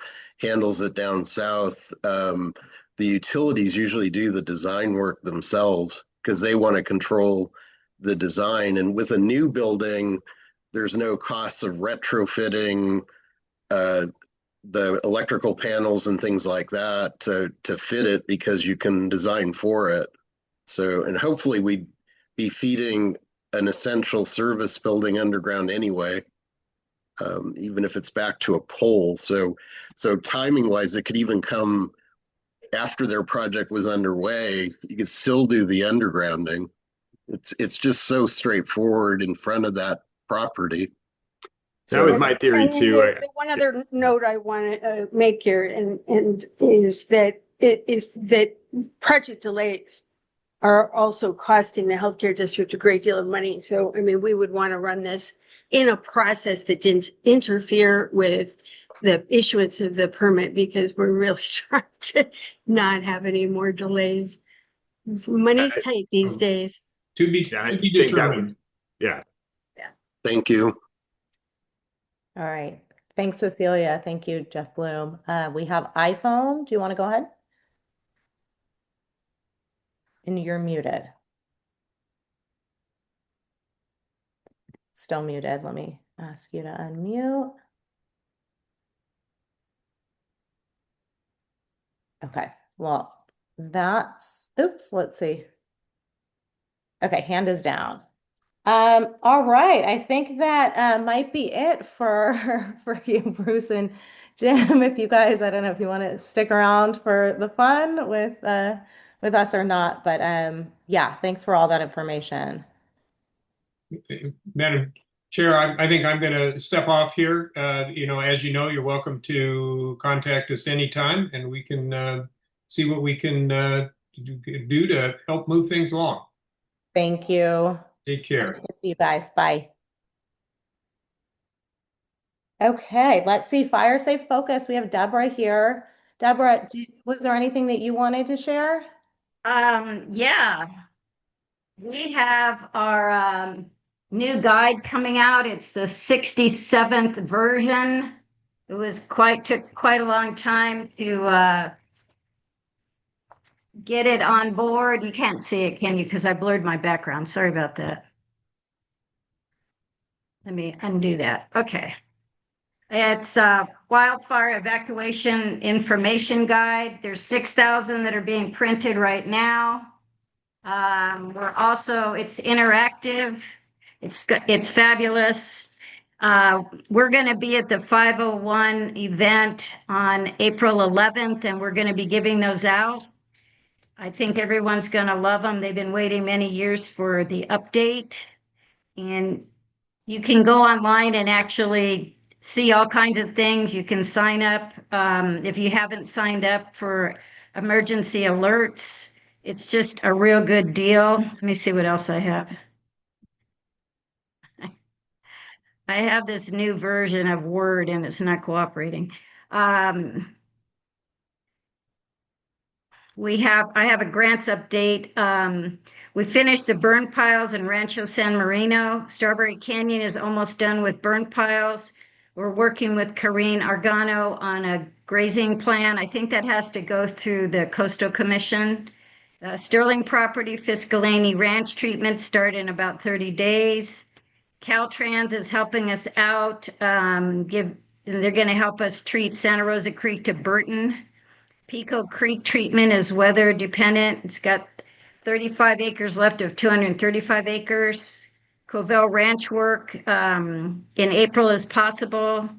handles it down south, the utilities usually do the design work themselves because they want to control the design. And with a new building, there's no costs of retrofitting the electrical panels and things like that to fit it because you can design for it. So, and hopefully we'd be feeding an essential service building underground anyway. Even if it's back to a pole. So timing wise, it could even come after their project was underway. You could still do the undergrounding. It's just so straightforward in front of that property. That was my theory And too. the one other note I want to make here and is that project delays are also costing the healthcare district a great deal of money. So, I mean, we would want to run this in a process that didn't interfere with the issuance of the permit because we're really trying to not have any more delays. Money's tight these days. To be determined. Yeah. Thank you. All right. Thanks, Cecilia. Thank you, Jeff Bloom. We have iPhone. Do you want to go ahead? And you're muted. Still muted. Let me ask you to unmute. Okay. Well, oops, let's see. Okay, hand is down. All right. I think that might be it for you, Bruce and Jim. If you guys, I don't know if you want to stick around for the fun with us or not, but yeah, thanks for all that information. Madam Chair, I think I'm going to step off here. As you know, you're welcome to contact us anytime, and we can see what we can do to help move things along. Thank you. Take care. Nice to see you guys. Bye. Okay, let's see. Fire safe focus. We have Deborah here. Deborah, was there anything that you wanted to share? Yeah, we have our new guide coming out. It's the 67th version. It was took quite a long time to get it on board. You can't see it, can you? Because I blurred my background. Sorry about that. Let me undo that. Okay. It's a wildfire evacuation information guide. There's 6,000 that are being printed right now. It's interactive. It's fabulous. We're going to be at the 501 event on April 11th, and we're going to be giving those out. I think everyone's going to love them. They've been waiting many years for the update, and you can go online and actually see all kinds of things. You can sign up if you haven't signed up for emergency alerts. It's just a real good deal. Let me see what else I have. I have this new version of Word and it's not cooperating. I have a grants update. We finished the burn piles in Rancho San Marino. Strawberry Canyon is almost done with burn piles. We're working with Corrine Argano on a grazing plan. I think that has to go through the Coastal Commission. Sterling Property Fiscalini Ranch treatment start in about 30 days. Caltrans is helping us out. They're going to help us treat Santa Rosa Creek to Burton. Pico Creek treatment is weather dependent. It's got 35 acres left of 235 acres. Covell Ranch work in April is possible.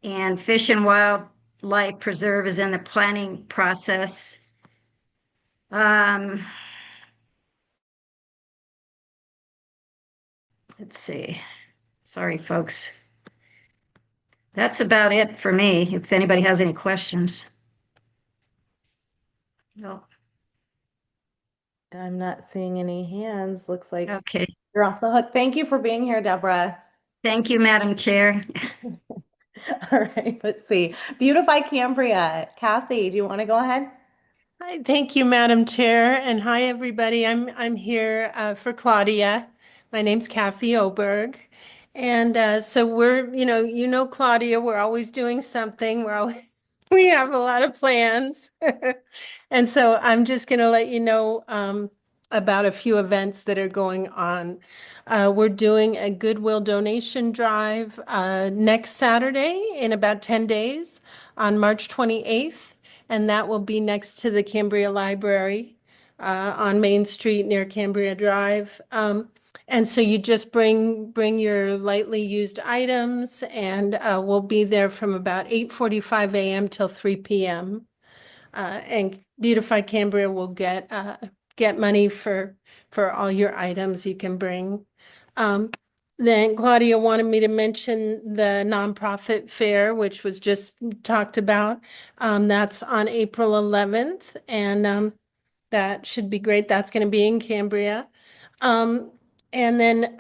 And Fish and Wildlife Preserve is in the planning process. Let's see. Sorry, folks. That's about it for me, if anybody has any questions. No. I'm not seeing any hands. Looks like Okay. you're off the hook. Thank you for being here, Deborah. Thank you, Madam Chair. All right, let's see. Beautify Cambria. Kathy, do you want to go ahead? Hi, thank you, Madam Chair, and hi, everybody. I'm here for Claudia. My name's Kathy Oberg, and so we're, Claudia. We're always doing something. We have a lot of plans, and so I'm just going to let you know about a few events that are going on. We're doing a Goodwill donation drive next Saturday in about 10 days on March 28th. And that will be next to the Cambria Library on Main Street near Cambria Drive. And so you just bring your lightly used items, and we'll be there from about 8:45 a.m. till 3 p.m. And Beautify Cambria will get money for all your items you can bring. Then Claudia wanted me to mention the nonprofit fair, which was just talked about. That's on April 11th, and that should be great. That's going to be in Cambria. And then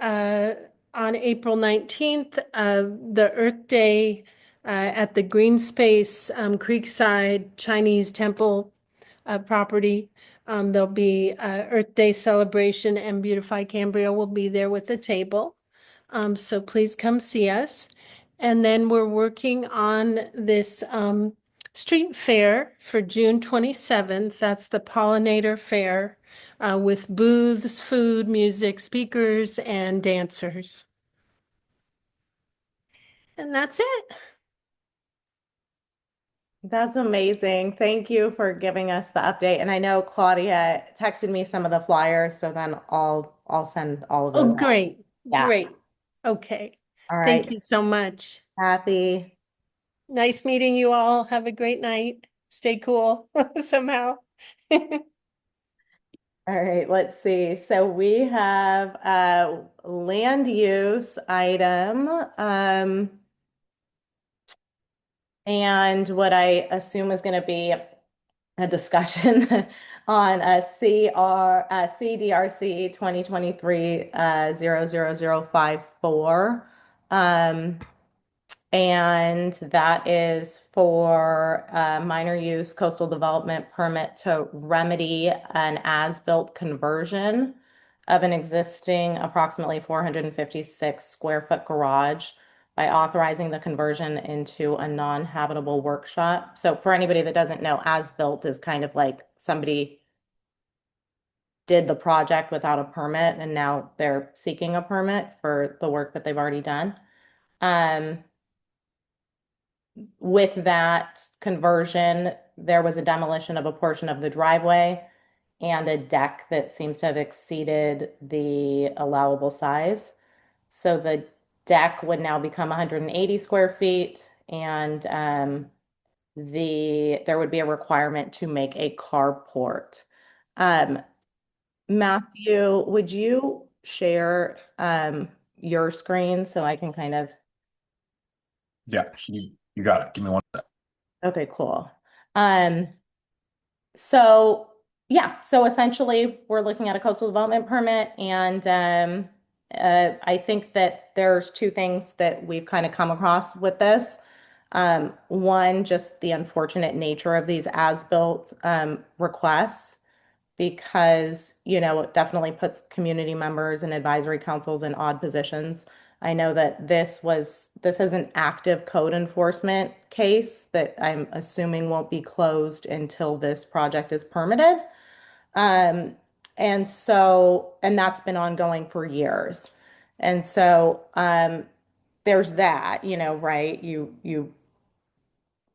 on April 19th, the Earth Day at the Green Space Creekside Chinese Temple property. There'll be Earth Day celebration, and Beautify Cambria will be there with a table. So please come see us. And then we're working on this street fair for June 27th. That's the Pollinator Fair with booths, food, music, speakers, and dancers. And that's it. That's amazing. Thank you for giving us the update. And I know Claudia texted me some of the flyers, so then I'll send all of those Oh, out. great. Yeah. Great. Okay. All Thank right. you so much. Kathy. Nice meeting you all. Have a great night. Stay cool somehow. All right, let's see. So we have a land use item, and what I assume is going to be a discussion on a CDRC 2023 00054. And that is for a minor use coastal development permit to remedy an as-built conversion of an existing approximately 456 square foot garage by authorizing the conversion into a non-habitable workshop. So for anybody that doesn't know, as-built is kind of like somebody did the project without a permit and now they're seeking a permit for the work that they've already done. With that conversion, there was a demolition of a portion of the driveway and a deck that seems to have exceeded the allowable size. So the deck would now become 180 square feet, and there would be a requirement to make a carport. Matthew, would you share your screen so I can kind of Yeah, you got it. Give me one sec. Okay, cool. So yeah, so essentially we're looking at a coastal development permit, and I think that there's two things that we've kind of come across with this. One, just the unfortunate nature of these as-built requests, because, it definitely puts community members and advisory councils in odd positions. I know that this is an active code enforcement case that I'm assuming won't be closed until this project is permitted. And that's been ongoing for years. And so, there's that, right? You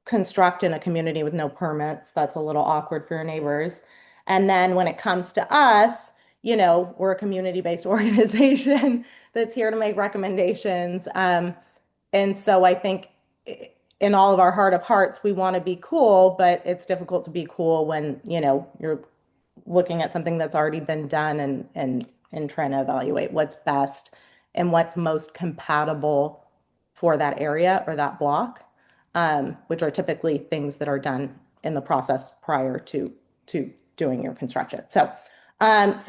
construct in a community with no permits. That's a little awkward for your neighbors. And then when it comes to us, you know, we're a community-based organization that's here to make recommendations. And so I think in all of our heart of hearts, we want to be cool, but it's difficult to be cool when, you know, you're looking at something that's already been done and trying to evaluate what's best and what's most compatible for that area or that block, which are typically things that are done in the process prior to doing your construction. So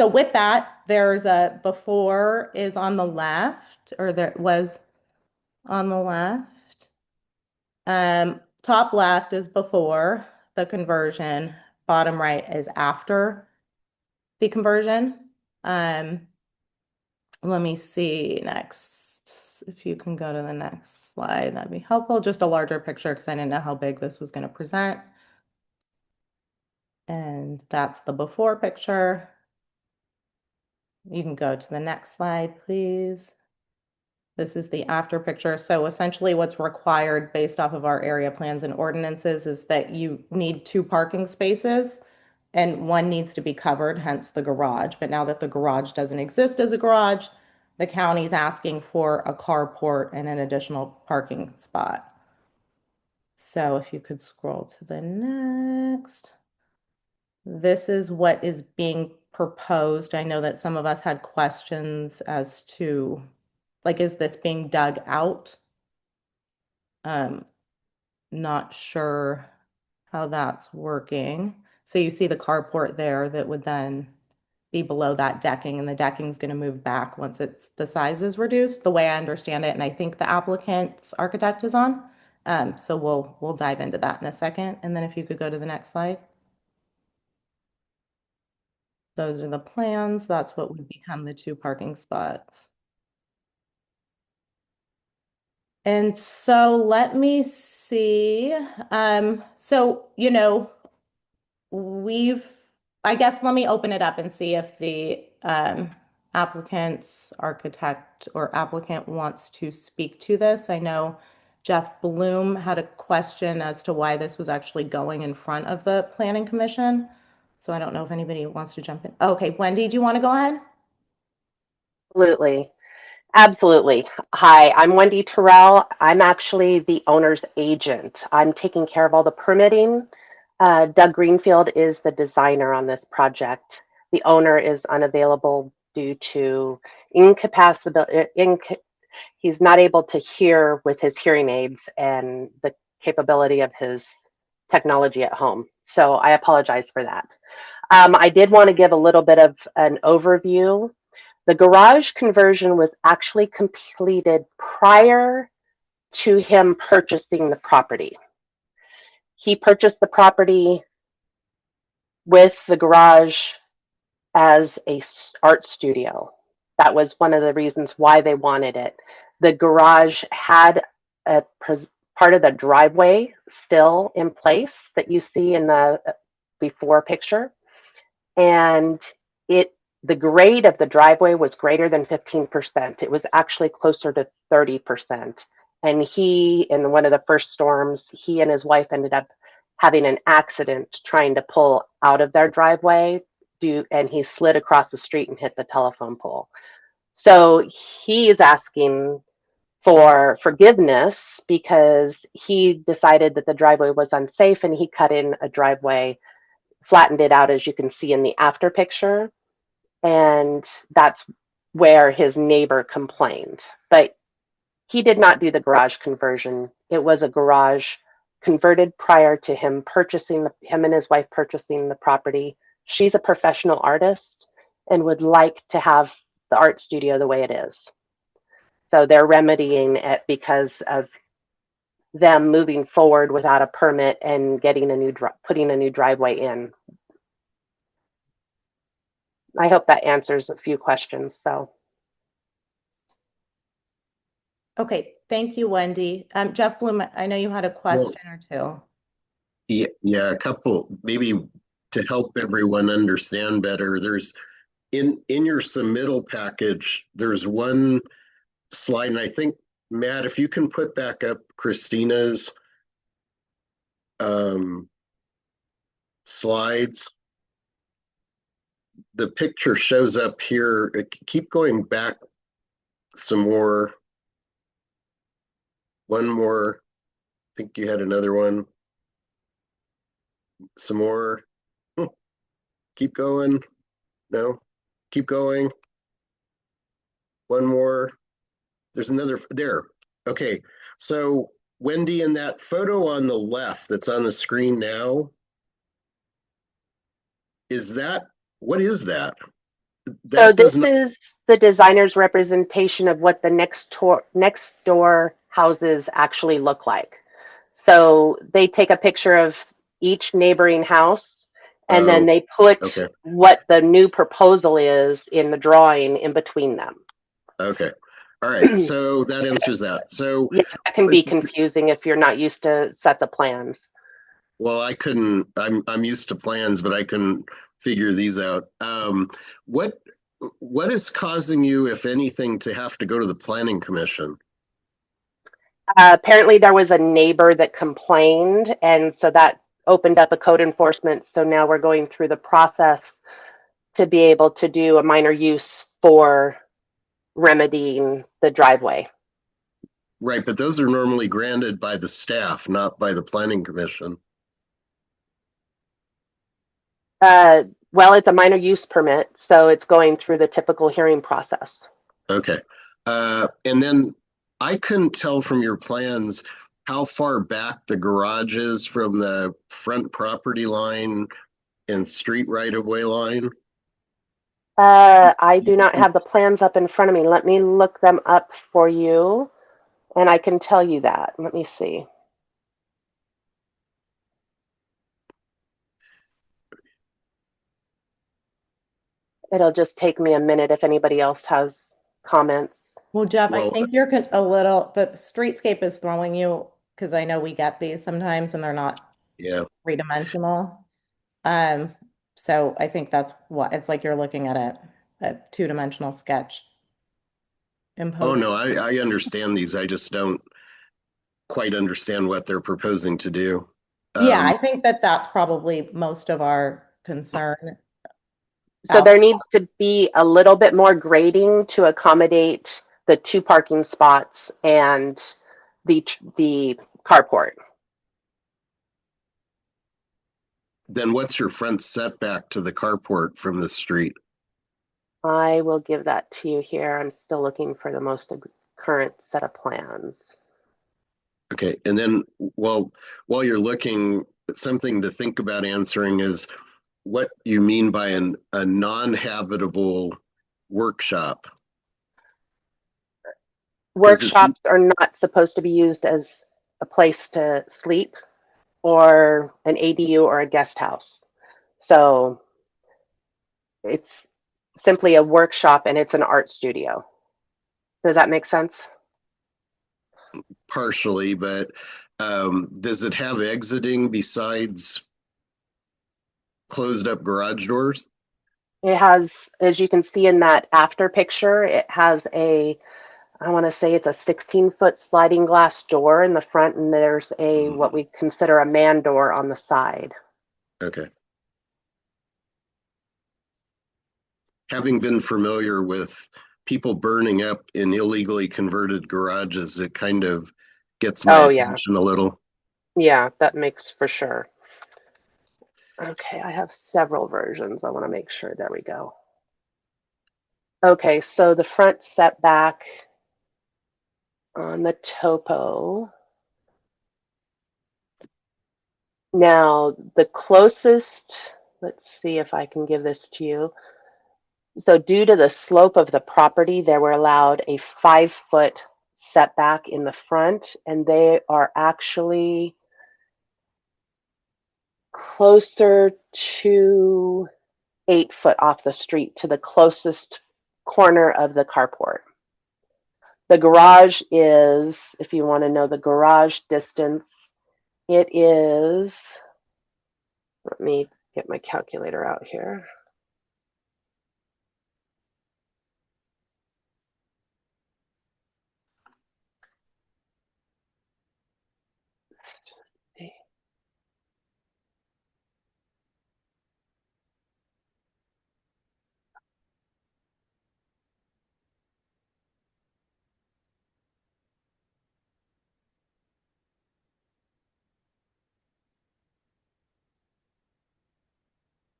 with that, there's a before is on the left, or there was on the left. Top left is before the conversion, bottom right is after the conversion. Let me see next. If you can go to the next slide, that'd be helpful. Just a larger picture because I didn't know how big this was going to present. And that's the before picture. You can go to the next slide, please. This is the after picture. So essentially what's required based off of our area plans and ordinances is that you need 2 parking spaces and one needs to be covered, hence the garage. But now that the garage doesn't exist as a garage, the county's asking for a carport and an additional parking spot. So if you could scroll to the next. This is what is being proposed. I know that some of us had questions as to, like, is this being dug out? Not sure how that's working. So you see the carport there that would then be below that decking, and the decking is going to move back once the size is reduced, the way I understand it. And I think the applicant's architect is on. So we'll dive into that in a second. And then if you could go to the next slide. Those are the plans. That's what would become the 2 parking spots. And so let me see. So, you know, I guess let me open it up and see if the applicant's architect or applicant wants to speak to this. I know Jeff Bloom had a question as to why this was actually going in front of the Planning Commission. So I don't know if anybody wants to jump in. Okay, Wendy, do you want to go ahead? Absolutely. Absolutely. Hi, I'm Wendy Terrell. I'm actually the owner's agent. I'm taking care of all the permitting. Doug Greenfield is the designer on this project. The owner is unavailable due to incapacity. He's not able to hear with his hearing aids and the capability of his technology at home. So I apologize for that. I did want to give a little bit of an overview. The garage conversion was actually completed prior to him purchasing the property. He purchased the property with the garage as a art studio. That was one of the reasons why they wanted it. The garage had a part of the driveway still in place that you see in the before picture. And the grade of the driveway was greater than 15%. It was actually closer to 30%. And in one of the first storms, he and his wife ended up having an accident trying to pull out of their driveway, and he slid across the street and hit the telephone pole. So he is asking for forgiveness because he decided that the driveway was unsafe and he cut in a driveway, flattened it out as you can see in the after picture. And that's where his neighbor complained. But he did not do the garage conversion. It was a garage converted prior to him and his wife purchasing the property. She's a professional artist and would like to have the art studio the way it is. So they're remedying it because of them moving forward without a permit and getting putting a new driveway in. I hope that answers a few questions. Okay, thank you, Wendy. Jeff Bloom, I know you had a question or two. Yeah, a couple, maybe to help everyone understand better. There's in your submittal package, there's one slide, and I think, Matt, if you can put back up Christina's slides. the picture shows up here. Keep going back some more. One more. I think you had another one. Some more. Keep going. No. Keep going. One more. There's another there. Okay. So Wendy, in that photo on the left that's on the screen now, what is that? So That this doesn't. is the designer's representation of what the next door houses actually look like. So they take a picture of each neighboring house and then they put Okay. what the new proposal is in the drawing in between them. Okay. All right. So that answers that. So Yeah, that can be confusing if you're not used to sets of plans. well, I'm used to plans, but I couldn't figure these out. What is causing you, if anything, to have to go to the planning commission? Apparently there was a neighbor that complained, and so that opened up a code enforcement. So now we're going through the process to be able to do a minor use for remedying the driveway. Right, but those are normally granted by the staff, not by the planning commission. Well, it's a minor use permit, so it's going through the typical hearing process. Okay. And then I couldn't tell from your plans how far back the garage is from the front property line and street right-of-way line. I do not have the plans up in front of me. Let me look them up for you, and I can tell you that. Let me see. It'll just take me a minute if anybody else has comments. Well, Jeff, I think you're a little, the streetscape is throwing you, because I know we get these sometimes and they're not three-dimensional. So I think that's what, it's like you're looking at a two-dimensional sketch. Oh, no, I understand these. I just don't quite understand what they're proposing to do. Yeah, I think that's probably most of our concern. So there needs to be a little bit more grading to accommodate the 2 parking spots and the carport. Then what's your front setback to the carport from the street? I will give that to you here. I'm still looking for the most current set of plans. Okay, and then while you're looking, something to think about answering is what you mean by a non-habitable workshop. Workshops are not supposed to be used as a place to sleep or an ADU or a guest house. So it's simply a workshop and it's an art studio. Does that make sense? Partially, but does it have exiting besides closed up garage doors? It has, as you can see in that after picture, it has I want to say it's a 16-foot sliding glass door in the front, and there's what we consider a man door on the side. Okay. Having been familiar with people burning up in illegally converted garages, it kind of gets my attention a little. Yeah, that makes for sure. Okay, I have several versions. I want to make sure. There we go. Okay, so the front setback on the topo. Now, the closest, let's see if I can give this to you. So due to the slope of the property, they were allowed a 5-foot setback in the front, and they are actually closer to 8 foot off the street to the closest corner of the carport. The garage is, if you want to know the garage distance, it is, let me get my calculator out here.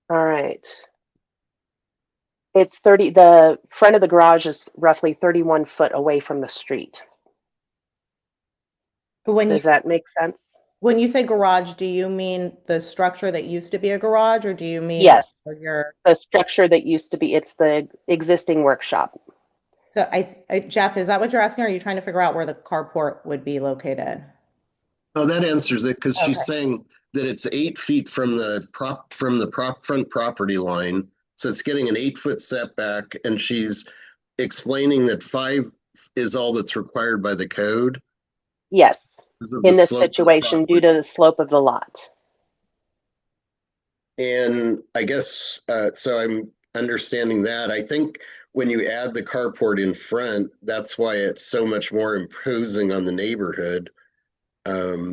All right. It's 30, the front of the garage is roughly 31 foot away from the street. Does that make sense? When you say garage, do you mean the structure that used to be a garage, or do you mean Yes. your? The structure that used to be, it's the existing workshop. So Jeff, is that what you're asking? Or are you trying to figure out where the carport would be located? Oh, that answers it because Okay. she's saying that it's 8 feet from the front property line. So it's getting an 8 foot setback, and she's explaining that 5 is all that's required by the code. Yes, Because of in the this slope of the situation, due to the slope of the lot. And I guess, so I'm understanding that. I think when you add the carport in front, that's why it's so much more imposing on the neighborhood.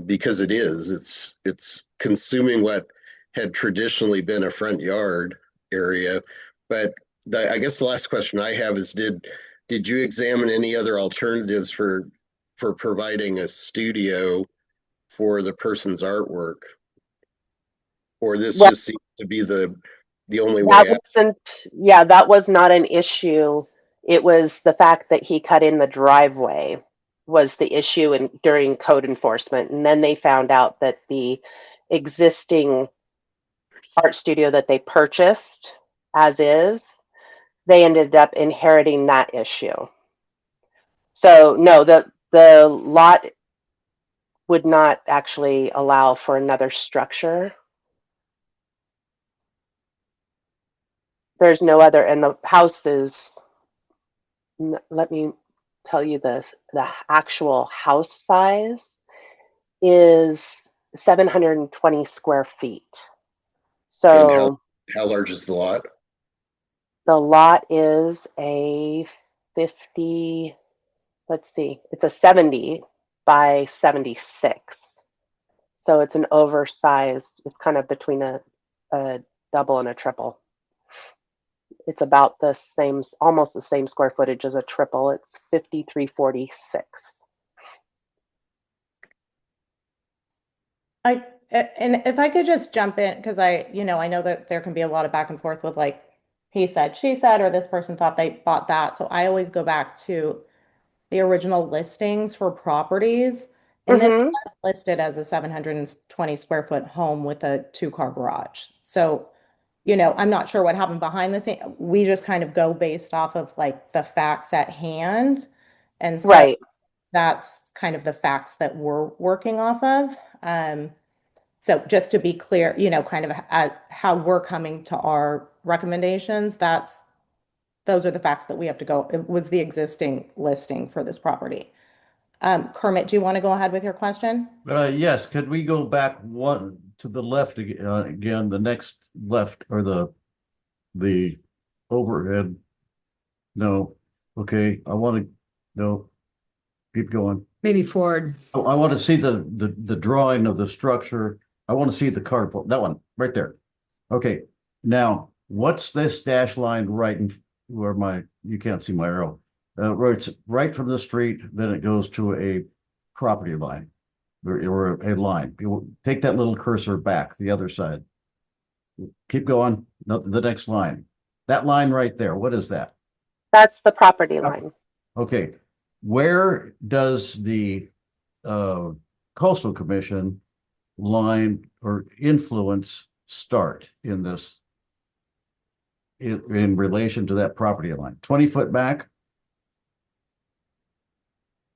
Because it's consuming what had traditionally been a front yard area. But I guess the last question I have is, did you examine any other alternatives for providing a studio for the person's artwork? Or this Well, just seems to be the only that way out? wasn't, yeah, that was not an issue. It was the fact that he cut in the driveway was the issue during code enforcement. And then they found out that the existing art studio that they purchased as is, they ended up inheriting that issue. So no, the lot would not actually allow for another structure. There's no other, and the house is, let me tell you this, the actual house size is 720 square feet. And So how large is the lot? the lot is a 50, let's see, it's a 70 by 76. So it's an oversized, it's kind of between a double and a triple. It's about the same, almost the same square footage as a triple. It's 5346. And if I could just jump in, because I know that there can be a lot of back and forth with like he said, she said, or this person thought they bought that. So I always go back to the original listings for properties. And this was listed as a 720 square foot home with a 2-car garage. So, I'm not sure what happened behind the scene. We just kind of go based off of like the facts at hand. And so that's kind of the facts that we're working off of. So just to be clear, kind of how we're coming to our recommendations, those are the facts that we have to go. It was the existing listing for this property. Kermit, do you want to go ahead with your question? Yes, could we go back one to the left again, the next left, or the overhead? No. Okay, no, keep going. Maybe forward. I want to see the drawing of the structure. I want to see the carport. That one right there. Okay, now what's this dash line right in where you can't see my arrow. Where it's right from the street, then it goes to a property line or a line. You take that little cursor back the other side. Keep going. No, the next line. That line right there. What is that? That's the property line. Okay. Where does the Coastal Commission line or influence start in this in relation to that property line? 20 foot back?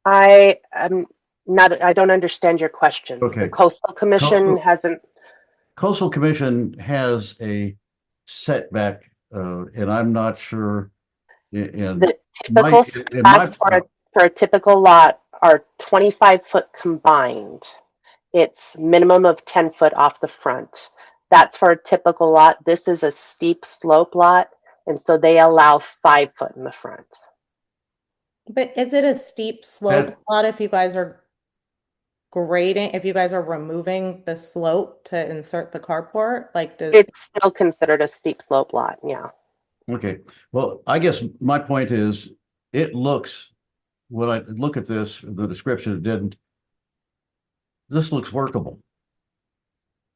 I don't understand your question. Okay. The Coastal Commission hasn't. Coastal Commission has a setback, and I'm not sure. The typical setbacks for a typical lot are 25 foot combined. It's minimum of 10 foot off the front. That's for a typical lot. This is a steep slope lot, and so they allow 5 foot in the front. But is it a steep slope lot if you guys are grading, if you guys are removing the slope to insert the carport? It's still considered a steep slope lot, yeah. Okay. Well, I guess my point is, it looks, when I look at this, the description, this looks workable.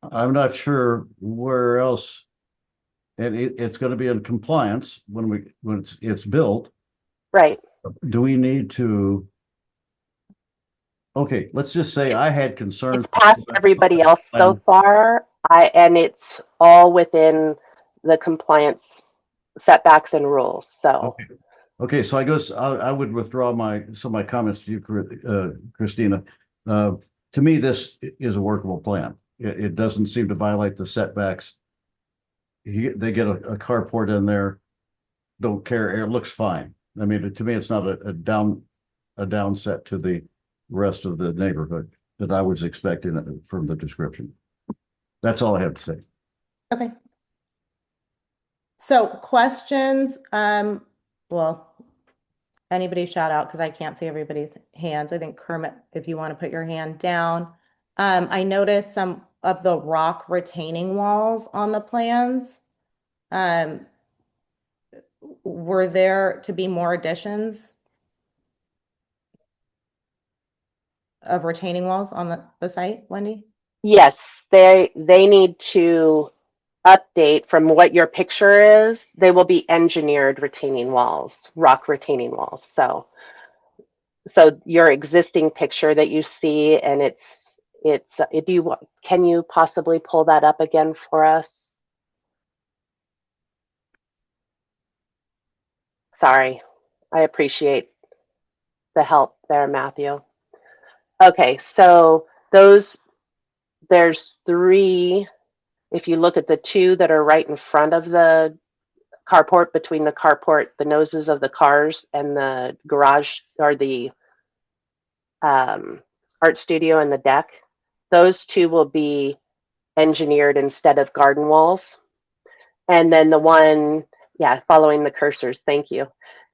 I'm not sure where else and it's going to be in compliance when it's built. Right. Do we need to? Okay, let's just say I had concerns. It's past everybody else so far, and it's all within the compliance setbacks and rules. So. Okay, so I guess I would withdraw my comments to you, Christina. To me, this is a workable plan. It doesn't seem to violate the setbacks. They get a carport in there, don't care. It looks fine. I mean, to me, it's not a downset to the rest of the neighborhood that I was expecting from the description. That's all I have to say. Okay. So questions, well, anybody shout out because I can't see everybody's hands. I think Kermit, if you want to put your hand down. I noticed some of the rock retaining walls on the plans. Were there to be more additions of retaining walls on the site, Wendy? Yes, they need to update from what your picture is. They will be engineered retaining walls, rock retaining walls. So your existing picture that you see, and can you possibly pull that up again for us? Sorry, I appreciate the help there, Matthew. Okay, so there's 3. If you look at the 2 that are right in front of the carport, between the carport, the noses of the cars, and the garage, or the art studio and the deck, those 2 will be engineered instead of garden walls. And then the one, following the cursors, thank you.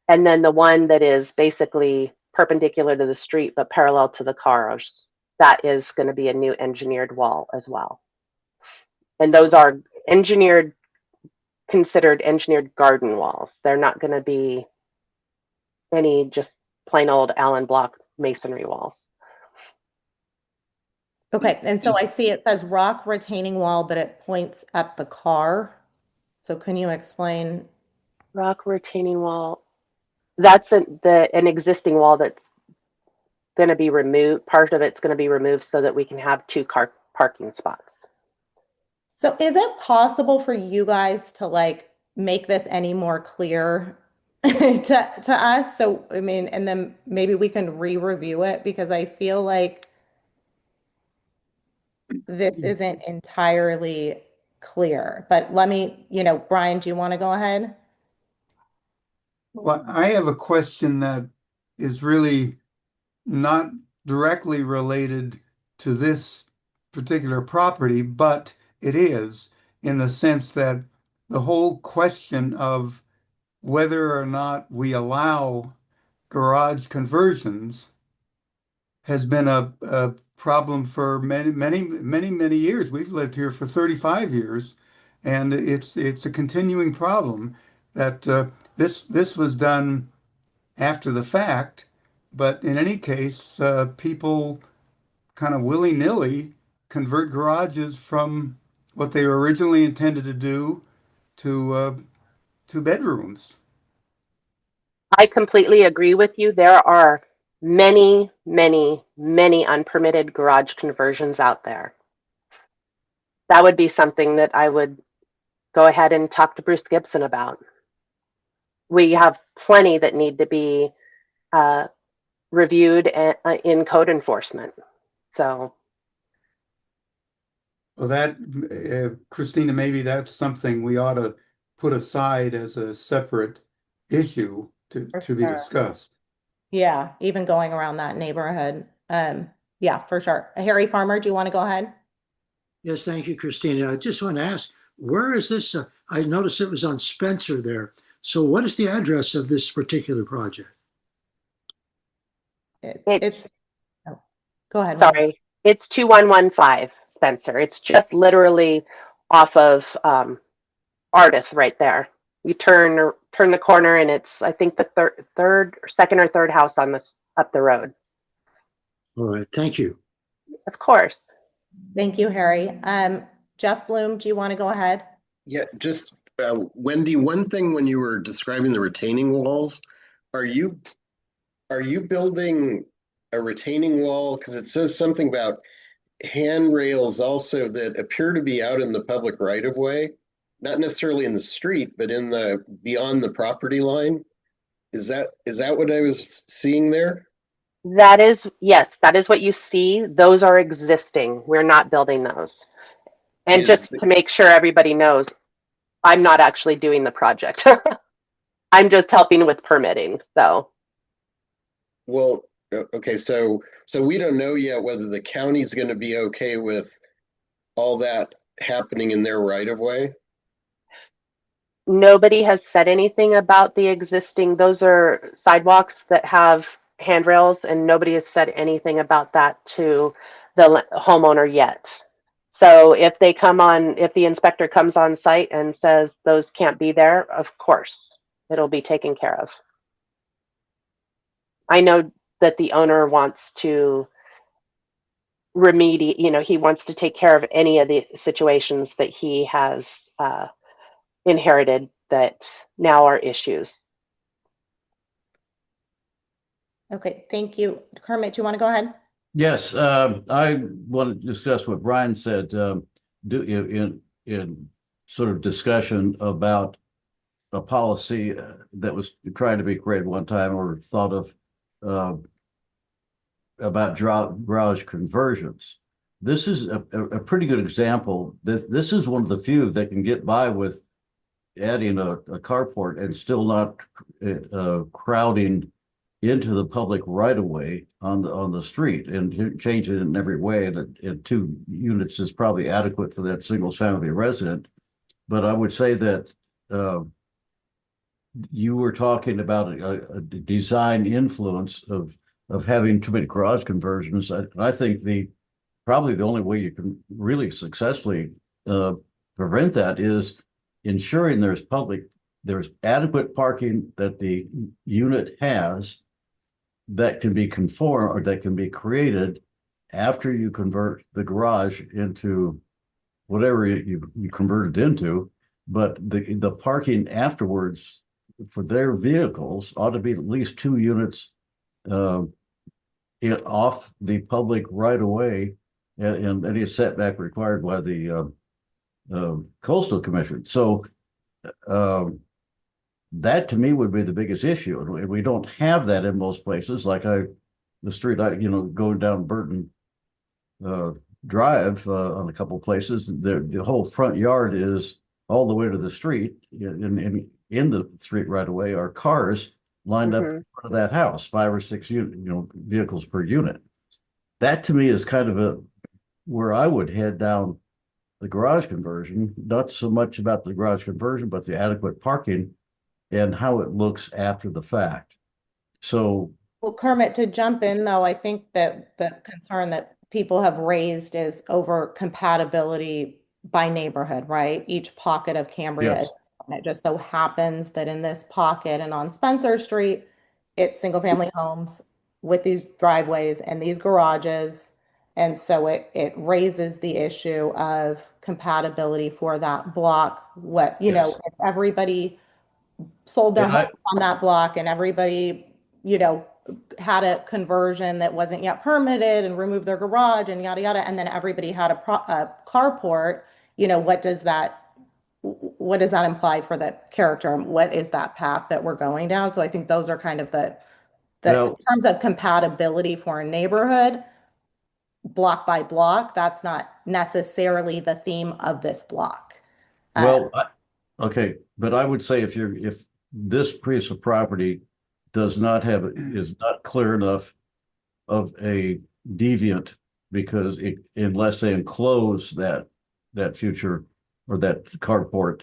And then the one that is basically perpendicular to the street but parallel to the cars, that is going to be a new engineered wall as well. And those are considered engineered garden walls. They're not going to be any just plain old Allen block masonry walls. Okay, and so I see it says rock retaining wall, but it points at the car. So can you explain? Rock retaining wall. That's an existing wall that's going to be removed. Part of it's going to be removed so that we can have 2 car parking spots. So is it possible for you guys to like make this any more clear to us? So, I mean, and then maybe we can re-review it, because I feel like this isn't entirely clear. But let me, Brian, do you want to go ahead? Well, I have a question that is really not directly related to this particular property, but it is, in the sense that the whole question of whether or not we allow garage conversions has been a problem for many years. We've lived here for 35 years, and it's a continuing problem that this was done after the fact, but in any case, people kind of willy-nilly convert garages from what they were originally intended to do to bedrooms. I completely agree with you. There are many unpermitted garage conversions out there. That would be something that I would go ahead and talk to Bruce Gibson about. We have plenty that need to be reviewed in code enforcement. So. Well, that, Christina, maybe that's something we ought to put aside as a separate issue to be discussed. Yeah, even going around that neighborhood. Yeah, for sure. Harry Farmer, do you want to go ahead? Yes, thank you, Christina. I just want to ask, where is this? I noticed it was on Spencer there. So what is the address of this particular project? It's go ahead. Sorry, it's 2115 Spencer. It's just literally off of Ardith right there. You turn the corner and it's, I think, the second or third house on up the road. All right, thank you. Of course. Thank you, Harry. Jeff Bloom, do you want to go ahead? Yeah, just Wendy, one thing when you were describing the retaining walls, are you building a retaining wall? Because it says something about handrails also that appear to be out in the public right of way, not necessarily in the street, but in the beyond the property line. Is that what I was seeing there? That is, yes, that is what you see. Those are existing. We're not building those. And Is just to make sure everybody knows, I'm not actually doing the project. I'm just helping with permitting. So, well, okay, so we don't know yet whether the county's going to be okay with all that happening in their right of way. nobody has said anything about the existing, those are sidewalks that have handrails, and nobody has said anything about that to the homeowner yet. So if the inspector comes on site and says those can't be there, of course, it'll be taken care of. I know that the owner wants to remediate, he wants to take care of any of the situations that he has inherited that now are issues. Okay, thank you. Kermit, do you want to go ahead? Yes, I want to discuss what Brian said in sort of discussion about a policy that was trying to be created one time or thought of about garage conversions. This is a pretty good example. This is one of the few that can get by with adding a carport and still not crowding into the public right of way on the street, and change it in every way. And 2 units is probably adequate for that single family resident. But I would say that you were talking about a design influence of having too many garage conversions. I think probably the only way you can really successfully prevent that is ensuring there's adequate parking that the unit has that can be conformed or that can be created after you convert the garage into whatever you convert it into. But the parking afterwards for their vehicles ought to be at least 2 units off the public right of way, and any setback required by the Coastal Commission. So that to me would be the biggest issue. And we don't have that in most places. Like the street, going down Burton Drive on a couple of places, the whole front yard is all the way to the street. In the street right away are cars lined up in front of that house, 5 or 6 vehicles per unit. That to me is kind of where I would head down the garage conversion, not so much about the garage conversion, but the adequate parking and how it looks after the fact. So, well, Kermit, to jump in though, I think that the concern that people have raised is over compatibility by neighborhood, right? Each pocket of Cambria, yes. and it just so happens that in this pocket and on Spencer Street, it's single family homes with these driveways and these garages. And so it raises the issue of compatibility for that block. If everybody sold their home on that block and everybody, had a conversion that wasn't yet permitted and removed their garage and yada yada, and then everybody had a carport, what does that imply for the character? What is that path that we're going down? So I think those are kind of the in terms of compatibility for a neighborhood, block by block, that's not necessarily the theme of this block. Okay, but I would say if this piece of property is not clear enough of a deviant, because unless they enclose that future or that carport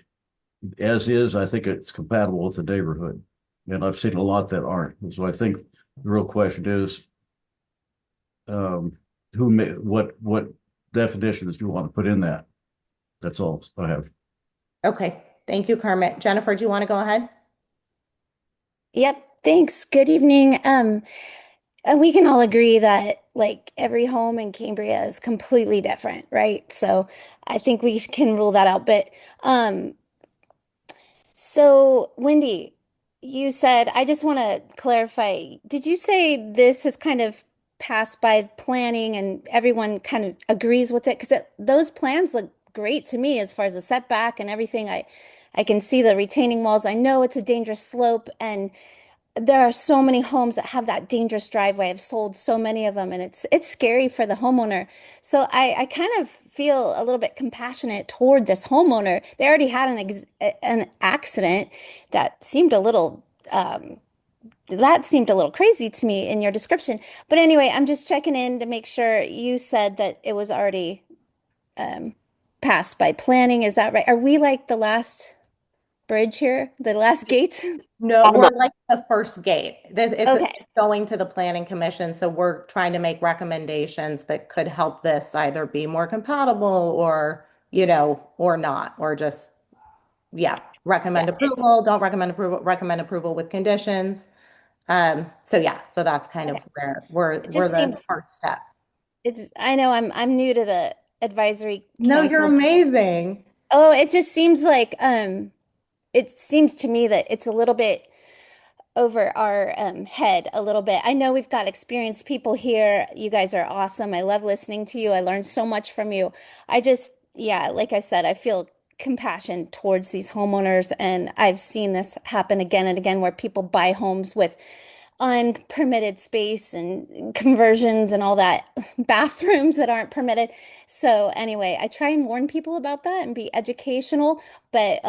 as is, I think it's compatible with the neighborhood, and I've seen a lot that aren't. So I think the real question is, what definitions do you want to put in that? That's all I have. Okay, thank you, Kermit. Jennifer, do you want to go ahead? Yep, thanks. Good evening. And we can all agree that like every home in Cambria is completely different, right? So I think we can rule that out. But So, Wendy, you said, I just want to clarify, did you say this has kind of passed by planning and everyone kind of agrees with it? Because those plans look great to me as far as the setback and everything. I can see the retaining walls. I know it's a dangerous slope, and there are so many homes that have that dangerous driveway. I've sold so many of them, and it's scary for the homeowner. So I kind of feel a little bit compassionate toward this homeowner. They already had an accident that seemed a little crazy to me in your description. But anyway, I'm just checking in to make sure. You said that it was already um, passed by planning. Is that right? Are we like the last bridge here, the last gate? No, we're like the first gate. It's Okay. going to the planning commission, so we're trying to make recommendations that could help this either be more compatible or, or not, or just, yeah, recommend approval, don't recommend approval with conditions. So yeah, so that's kind of where It we're just the seems first step. I know I'm new to the advisory No, you're council. amazing. Oh, it just seems like it seems to me that it's a little bit over our head a little bit. I know we've got experienced people here. You guys are awesome. I love listening to you. I learned so much from you. Yeah, like I said, I feel compassion towards these homeowners, and I've seen this happen again and again where people buy homes with unpermitted space and conversions and all that, bathrooms that aren't permitted. So anyway, I try and warn people about that and be educational, but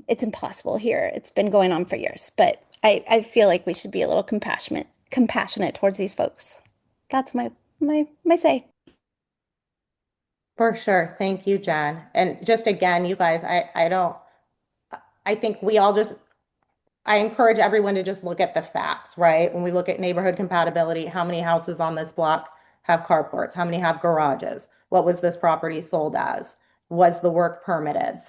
it's impossible here. It's been going on for years, but I feel like we should be a little compassionate towards these folks. That's my say. For sure. Thank you, Jen. And just again, you guys, I think I encourage everyone to just look at the facts, right? When we look at neighborhood compatibility, how many houses on this block have carports? How many have garages? What was this property sold as? Was the work permitted?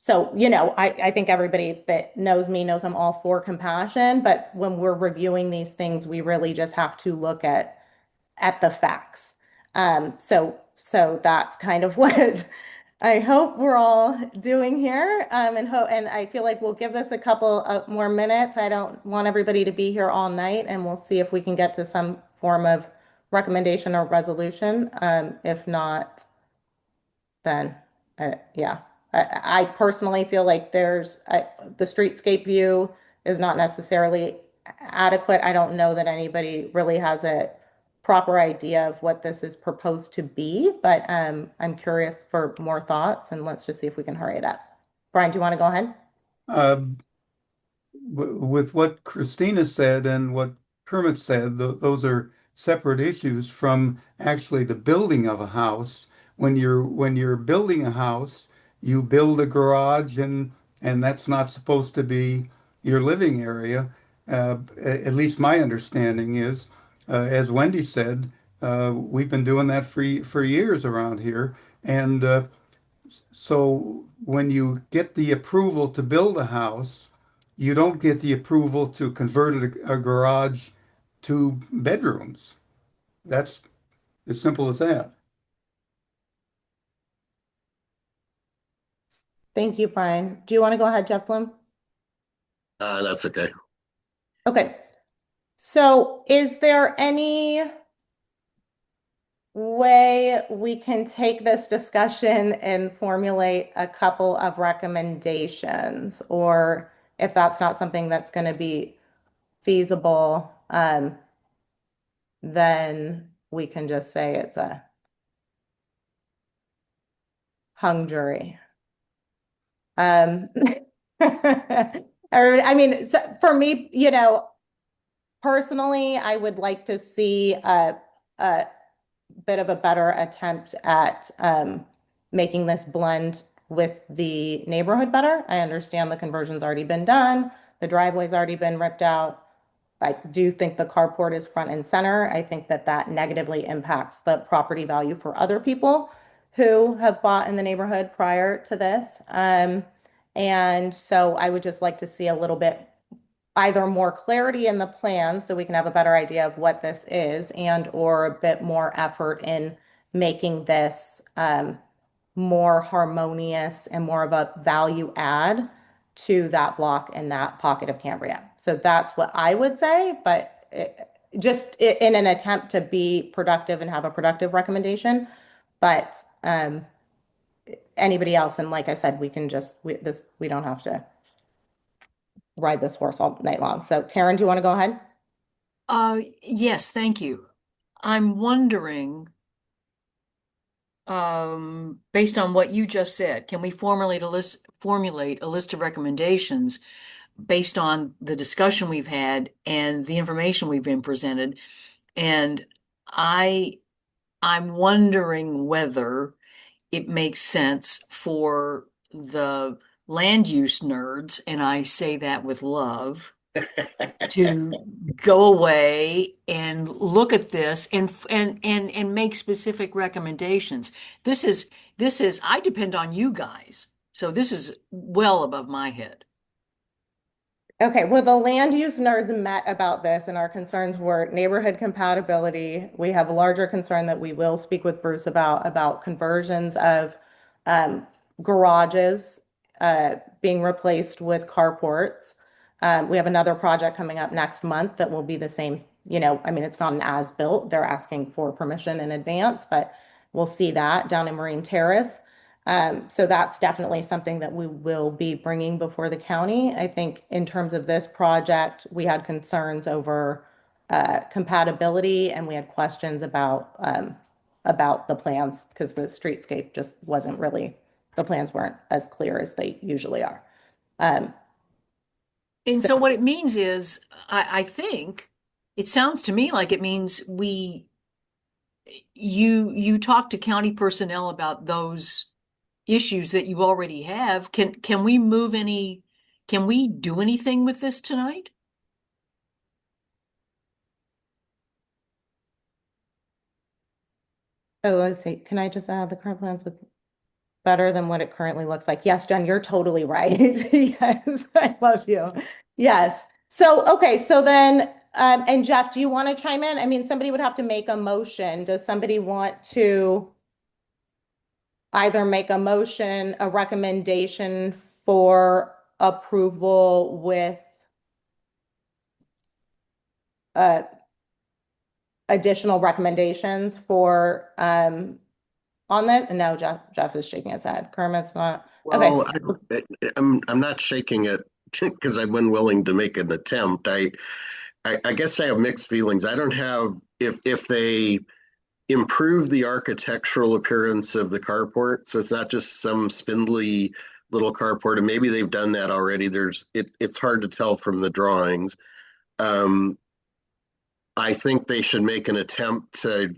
I think everybody that knows me knows I'm all for compassion, but when we're reviewing these things, we really just have to look at the facts. So that's kind of what I hope we're all doing here. And I feel like we'll give this a couple of more minutes. I don't want everybody to be here all night, and we'll see if we can get to some form of recommendation or resolution. If not, then yeah. I personally feel like the streetscape view is not necessarily adequate. I don't know that anybody really has a proper idea of what this is proposed to be, but I'm curious for more thoughts, and let's just see if we can hurry it up. Brian, do you want to go ahead? With what Christina said and what Kermit said, those are separate issues from actually the building of a house. When you're building a house, you build a garage, and that's not supposed to be your living area. At least my understanding is, as Wendy said, we've been doing that for years around here, and so when you get the approval to build a house, you don't get the approval to convert a garage to bedrooms. That's as simple as that. Thank you, Brian. Do you want to go ahead, Jeff Bloom? That's okay. Okay. So is there any way we can take this discussion and formulate a couple of recommendations? Or if that's not something that's going to be feasible, then we can just say it's a hung jury. I mean, for me, personally, I would like to see a bit of a better attempt at making this blend with the neighborhood better. I understand the conversion's already been done, the driveway's already been ripped out. I do think the carport is front and center. I think that negatively impacts the property value for other people who have bought in the neighborhood prior to this. And so I would just like to see a little bit either more clarity in the plan so we can have a better idea of what this is, and or a bit more effort in making this more harmonious and more of a value add to that block and that pocket of Cambria. So that's what I would say, but in an attempt to be productive and have a productive recommendation. But anybody else, and like I said, we can just, we don't have to ride this horse all night long. So Karen, do you want to go ahead? Yes, thank you. I'm wondering, based on what you just said, can we formulate a list of recommendations based on the discussion we've had and the information we've been presented? And I'm wondering whether it makes sense for the land use nerds, and I say that with love, to go away and look at this and make specific recommendations. This is I depend on you guys. So this is well above my head. Okay, well, the land use nerds met about this, and our concerns were neighborhood compatibility. We have a larger concern that we will speak with Bruce about conversions of garages being replaced with carports. We have another project coming up next month that will be the same. I mean, it's not an as-built. They're asking for permission in advance, but we'll see that down in Marine Terrace. So that's definitely something that we will be bringing before the county. I think in terms of this project, we had concerns over compatibility, and we had questions about the plans because the streetscape just wasn't really, the plans weren't as clear as they usually are. And so what it means is, I think it sounds to me like it means you talk to county personnel about those issues that you already have. Can we do anything with this tonight? Oh, let's see. Can I just add the current plans look better than what it currently looks like? Yes, Jen, you're totally right. Yes, I love you. Yes. So, okay. So then, and Jeff, do you want to chime in? I mean, somebody would have to make a motion. Does somebody want to either make a motion, a recommendation for approval with additional recommendations for on that? No, Jeff is shaking his head. Kermit's not. Well, Okay. I'm not shaking it because I'm unwilling to make an attempt. I guess I have mixed feelings. I don't have, if they improve the architectural appearance of the carport, so it's not just some spindly little carport, and maybe they've done that already. It's hard to tell from the drawings. I think they should make an attempt to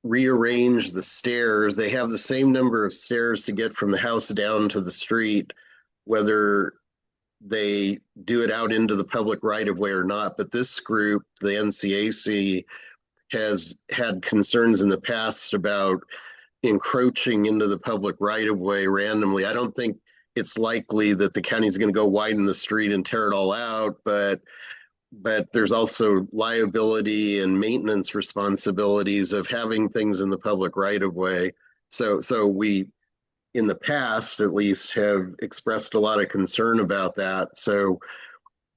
rearrange the stairs. They have the same number of stairs to get from the house down to the street, whether they do it out into the public right of way or not. But this group, the NCAC, has had concerns in the past about encroaching into the public right of way randomly. I don't think it's likely that the county's going to go widen the street and tear it all out, but there's also liability and maintenance responsibilities of having things in the public right of way. So we, in the past at least, have expressed a lot of concern about that. So,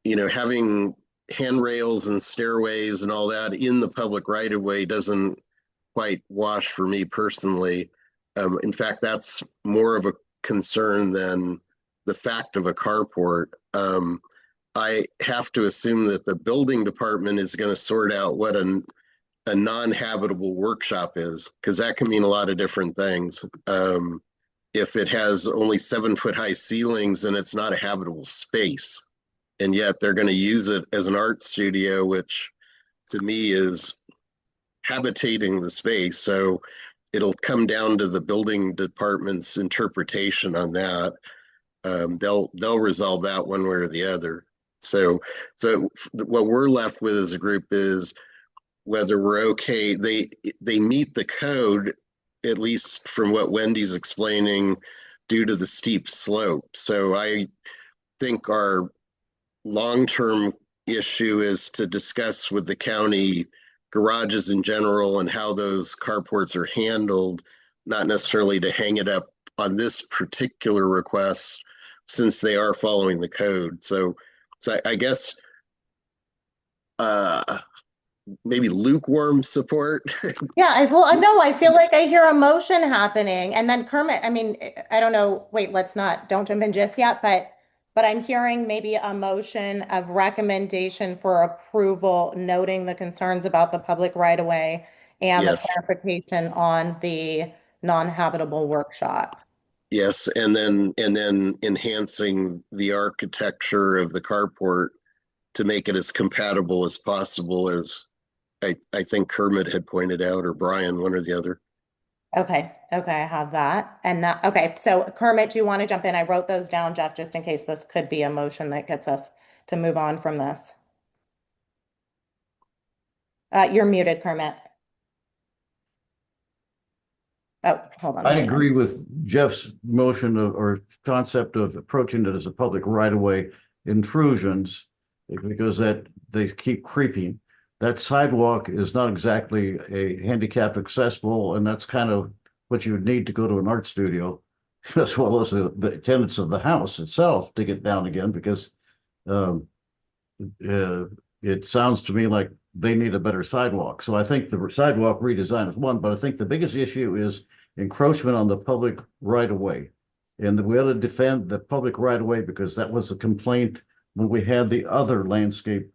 having handrails and stairways and all that in the public right of way doesn't quite wash for me personally. In fact, that's more of a concern than the fact of a carport. I have to assume that the building department is going to sort out what a non-habitable workshop is, because that can mean a lot of different things. If it has only 7-foot high ceilings, then it's not a habitable space. And yet they're going to use it as an art studio, which to me is habitating the space. So it'll come down to the building department's interpretation on that. They'll resolve that one way or the other. So what we're left with as a group is whether we're okay. They meet the code, at least from what Wendy's explaining, due to the steep slope. So I think our long-term issue is to discuss with the county garages in general and how those carports are handled, not necessarily to hang it up on this particular request since they are following the code. So I guess maybe lukewarm support. Yeah, I feel like I hear emotion happening. And then Kermit, I mean, I don't know, wait, don't jump in just yet, but I'm hearing maybe a motion of recommendation for approval, noting the concerns about the public right of way and the Yes. clarification on the non-habitable workshop. Yes, and then enhancing the architecture of the carport to make it as compatible as possible, as I think Kermit had pointed out, or Brian, one or the other. Okay, I have that. Okay, so Kermit, do you want to jump in? I wrote those down, Jeff, just in case this could be a motion that gets us to move on from this. You're muted, Kermit. Oh, hold on. I agree with Jeff's motion or concept of approaching it as a public right-of-way intrusions, because that they keep creeping. That sidewalk is not exactly a handicap accessible, and that's kind of what you would need to go to an art studio, as well as the tenants of the house itself to get down again, because it sounds to me like they need a better sidewalk. So I think the sidewalk redesign is one, but I think the biggest issue is encroachment on the public right of way. And we ought to defend the public right of way, because that was a complaint when we had the other landscape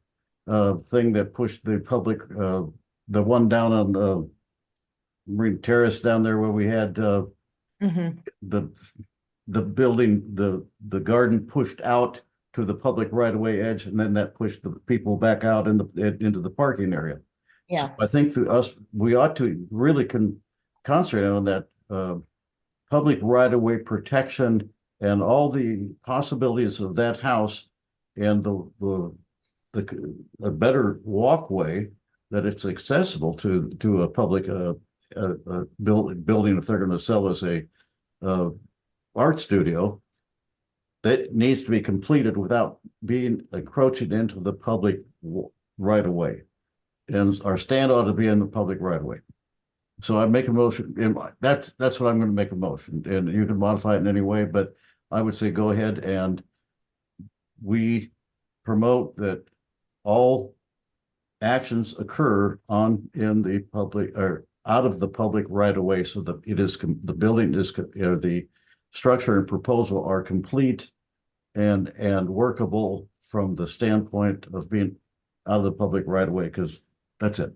thing that pushed the public, the one down on Marine Terrace down there where we had the building, the garden pushed out to the public right of way edge, and then that pushed the people back out into the parking area. Yeah. So I think we ought to really concentrate on that public right of way protection and all the possibilities of that house, and a better walkway that it's accessible to a public building if they're going to sell us a art studio. That needs to be completed without being encroaching into the public right of way, and our stand ought to be in the public right of way. So I make a motion, and that's what I'm going to make a motion, and you can modify it in any way, but I would say go ahead and we promote that all actions occur in the public or out of the public right of way, so that it is the building is the structure and proposal are complete and workable from the standpoint of being out of the public right of way, because that's it.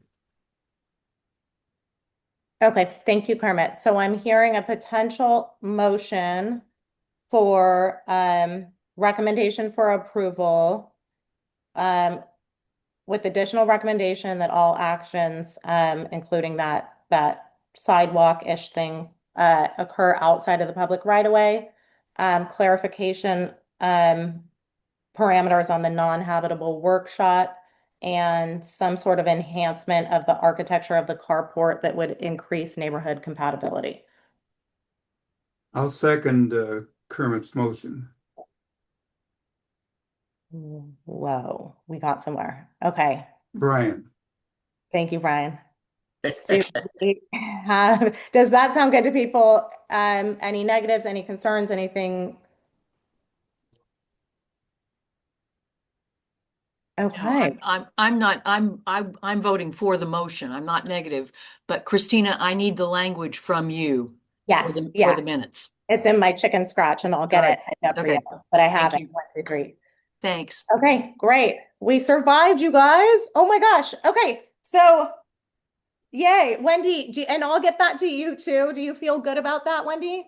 Okay, thank you, Kermit. So I'm hearing a potential motion for recommendation for approval with additional recommendation that all actions, including that sidewalk-ish thing, occur outside of the public right of way. Clarification parameters on the non-habitable workshop, and some sort of enhancement of the architecture of the carport that would increase neighborhood compatibility. I'll second Kermit's motion. Whoa, we got somewhere. Okay. Brian. Thank you, Brian. Does that sound good to people? Any negatives, any concerns, anything? Okay. I'm voting for the motion. I'm not negative, but Christina, I need the language from you Yes, for the minutes. It's in my chicken scratch, and I'll get it typed up for you. But I have it. 1, 2, 3. Thanks. Okay, great. We survived, you guys. Oh my gosh. Okay, so yay, Wendy. And I'll get that to you too. Do you feel good about that, Wendy?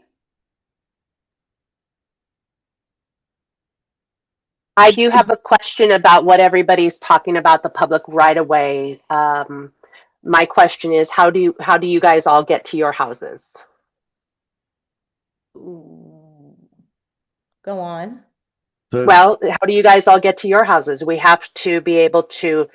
I do have a question about what everybody's talking about, the public right of way. My question is, how do you guys all get to your houses? Ooh. Go on. Well, how do you guys all get to your houses? We have to be able to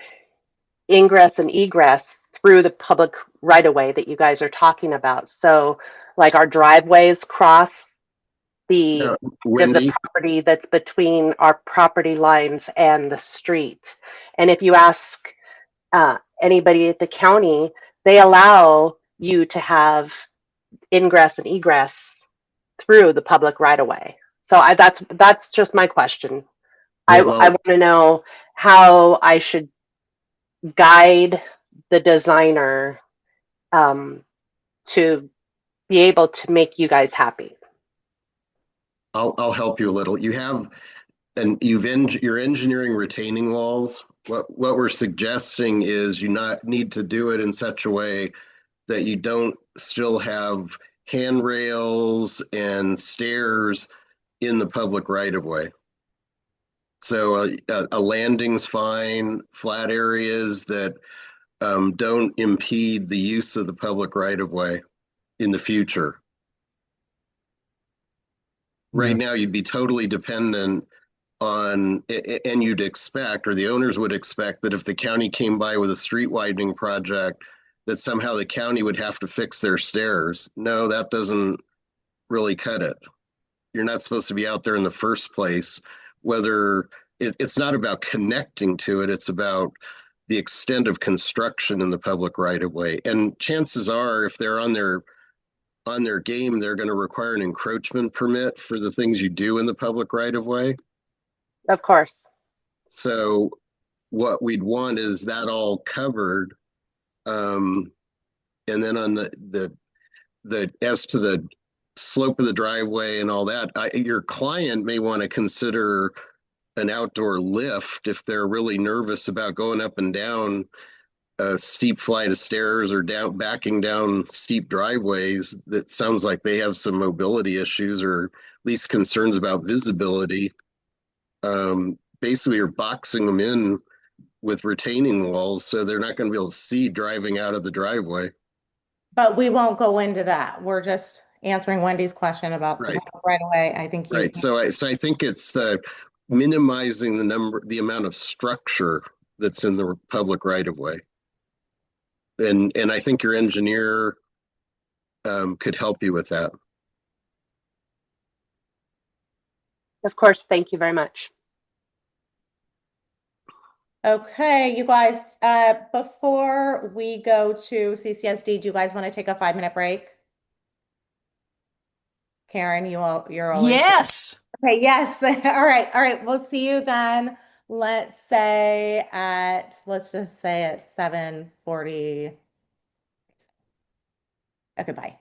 ingress and egress through the public right of way that you guys are talking about. So like our driveways cross the property that's between our property lines and the street. And if you ask anybody at the county, they allow you to have ingress and egress through the public right of way. So that's just my question. Yeah, I well, want to know how I should guide the designer to be able to make you guys happy. I'll help you a little. You have and you're engineering retaining walls. What we're suggesting is you not need to do it in such a way that you don't still have handrails and stairs in the public right of way. So a landing's fine, flat areas that don't impede the use of the public right of way in the future. Right now, you'd be totally dependent on, and you'd expect, or the owners would expect, that if the county came by with a street widening project, that somehow the county would have to fix their stairs. No, that doesn't really cut it. You're not supposed to be out there in the first place. Whether it's not about connecting to it, it's about the extent of construction in the public right of way. And chances are, if they're on their game, they're going to require an encroachment permit for the things you do in the public right of way. Of course. So what we'd want is that all covered. And then on the as to the slope of the driveway and all that, your client may want to consider an outdoor lift if they're really nervous about going up and down a steep flight of stairs or backing down steep driveways. That sounds like they have some mobility issues or at least concerns about visibility. Basically, you're boxing them in with retaining walls, so they're not going to be able to see driving out of the driveway. But we won't go into that. We're just answering Wendy's question about the Right. public right away. I think you. Right. So I think it's the minimizing the amount of structure that's in the public right of way. And I think your engineer could help you with that. Of course. Thank you very much. Okay, you guys, before we go to CCSD, do you guys want to take a 5-minute break? Karen, you're always Yes. okay. Yes. All right. All right. We'll see you then. Let's just say at 7:40. Okay, bye.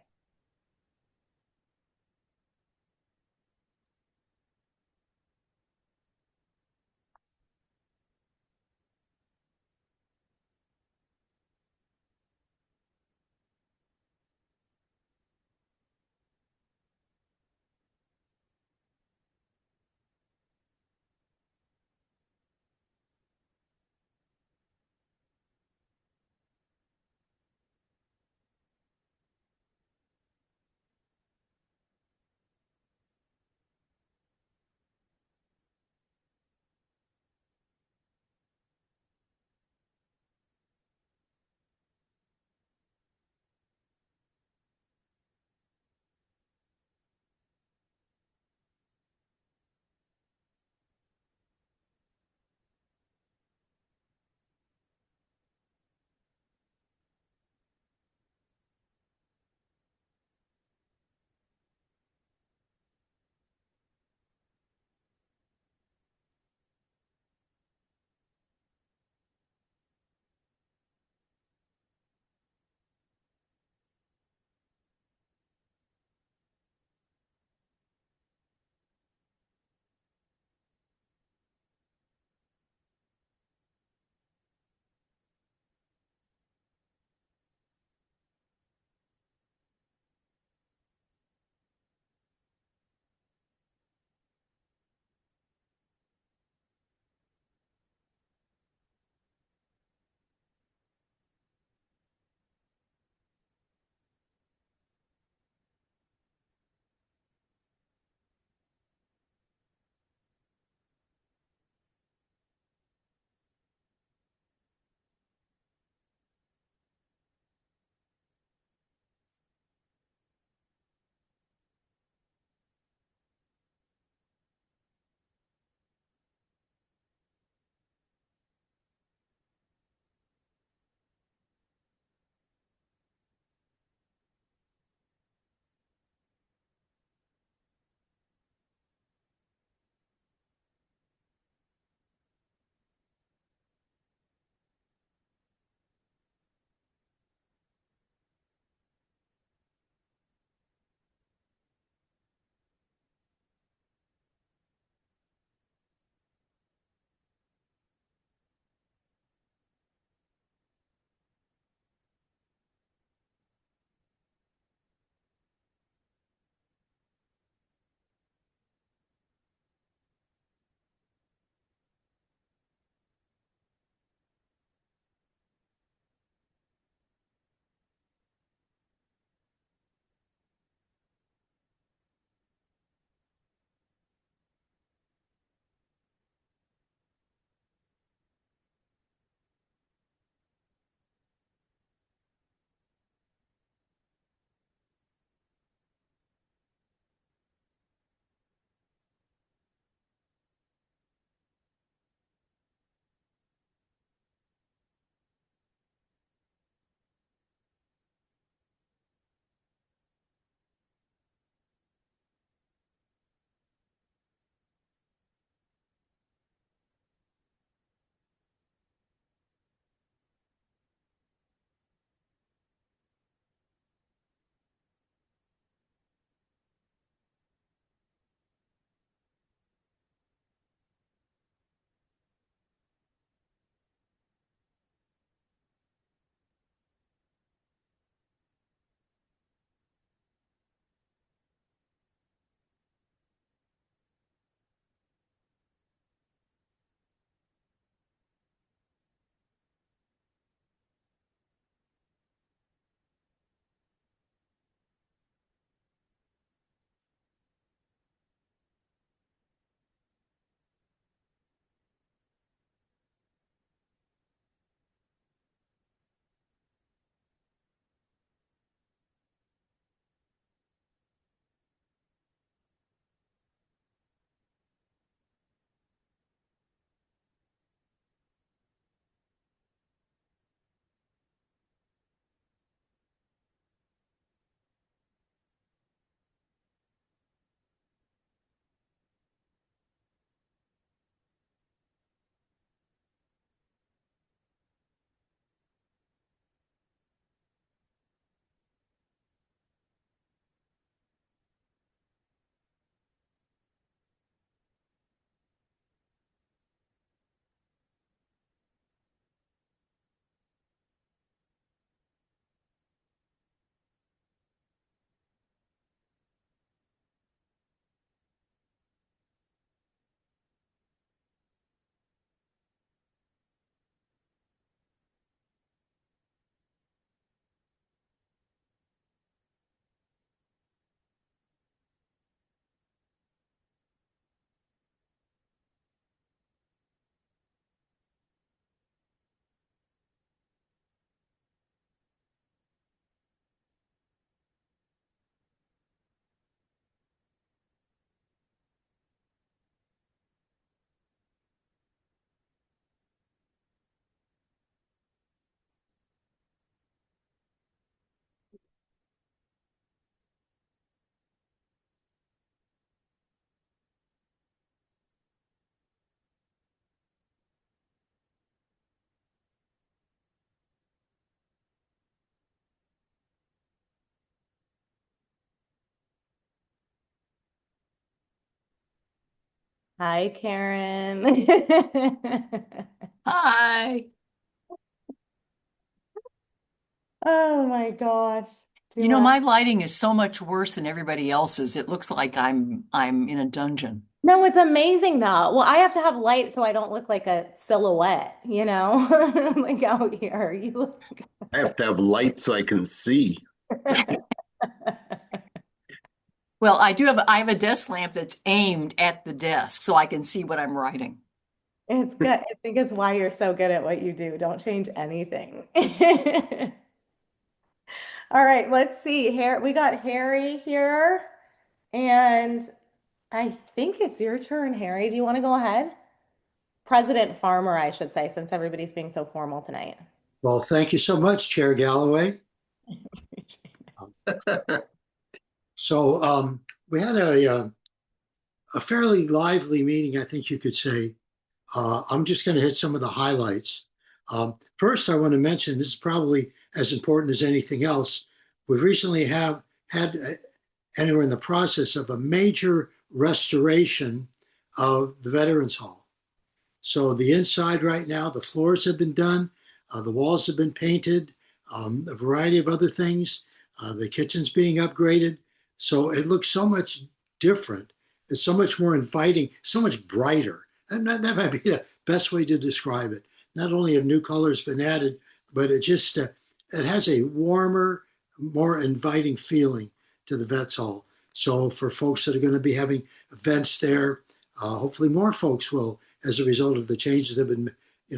Hi, Karen. Hi. Oh my gosh. You know, my lighting is so much worse than everybody else's. It looks like I'm in a dungeon. No, it's amazing though. Well, I have to have light so I don't look like a silhouette, you know, like out here. You look. I have to have light so I can see. Well, I have a desk lamp that's aimed at the desk so I can see what I'm writing. It's good. I think it's why you're so good at what you do. Don't change anything. All right, let's see. Here we got Harry here, and I think it's your turn, Harry. Do you want to go ahead? President Farmer, I should say, since everybody's being so formal tonight. Well, thank you so much, Chair Galloway. So we had a fairly lively meeting, I think you could say. I'm just going to hit some of the highlights. First, I want to mention this is probably as important as anything else. We recently have had, and we're in the process of a major restoration of the Veterans Hall. So the inside right now, the floors have been done, the walls have been painted, a variety of other things. The kitchen's being upgraded. So it looks so much different. It's so much more inviting, so much brighter. And that might be the best way to describe it. Not only have new colors been added, but it just it has a warmer, more inviting feeling to the Vets Hall. So for folks that are going to be having events there, hopefully more folks will, as a result of the changes that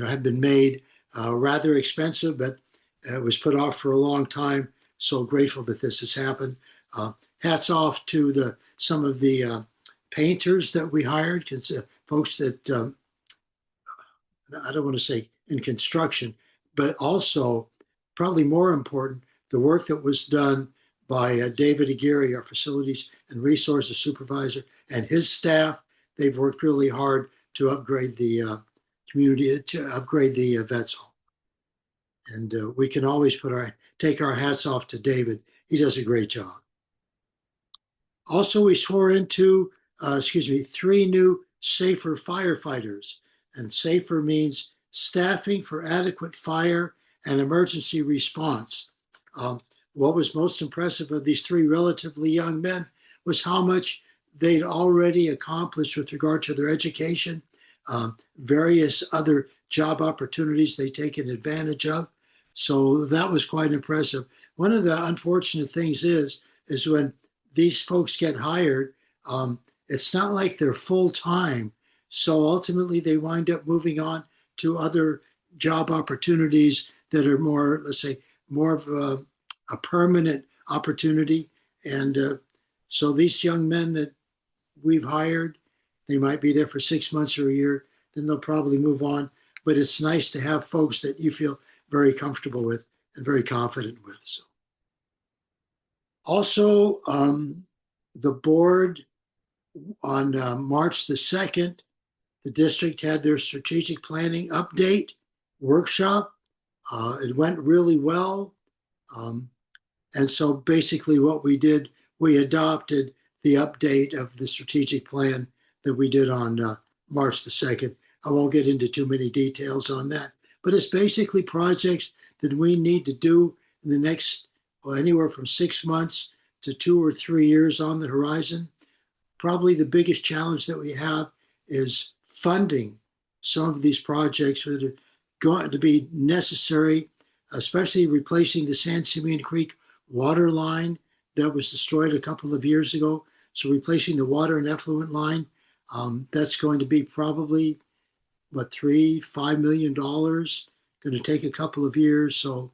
have been made. Rather expensive, but it was put off for a long time. So grateful that this has happened. Hats off to some of the painters that we hired, folks that I don't want to say in construction, but also probably more important, the work that was done by David Aguirre, our facilities and resources supervisor, and his staff. They've worked really hard to upgrade the community, to upgrade the Vets Hall. And we can always take our hats off to David. He does a great job. Also, we swore into, 3 new SAFER firefighters. And SAFER means staffing for adequate fire and emergency response. What was most impressive of these 3 relatively young men was how much they'd already accomplished with regard to their education, various other job opportunities they'd taken advantage of. So that was quite impressive. One of the unfortunate things is when these folks get hired, it's not like they're full time. So ultimately, they wind up moving on to other job opportunities that are more, let's say, more of a permanent opportunity. And so these young men that we've hired, they might be there for 6 months or a year, then they'll probably move on. But it's nice to have folks that you feel very comfortable with and very confident with. So. Also, the board on March the 2nd, the district had their strategic planning update workshop. It went really well. And so basically what we did, we adopted the update of the strategic plan that we did on March the 2nd. I won't get into too many details on that, but it's basically projects that we need to do in the next, anywhere from 6 months to 2 or 3 years on the horizon. Probably the biggest challenge that we have is funding some of these projects that are going to be necessary, especially replacing the San Simeon Creek water line that was destroyed a couple of years ago. So replacing the water and effluent line, that's going to be probably, $3-5 million, going to take a couple of years. So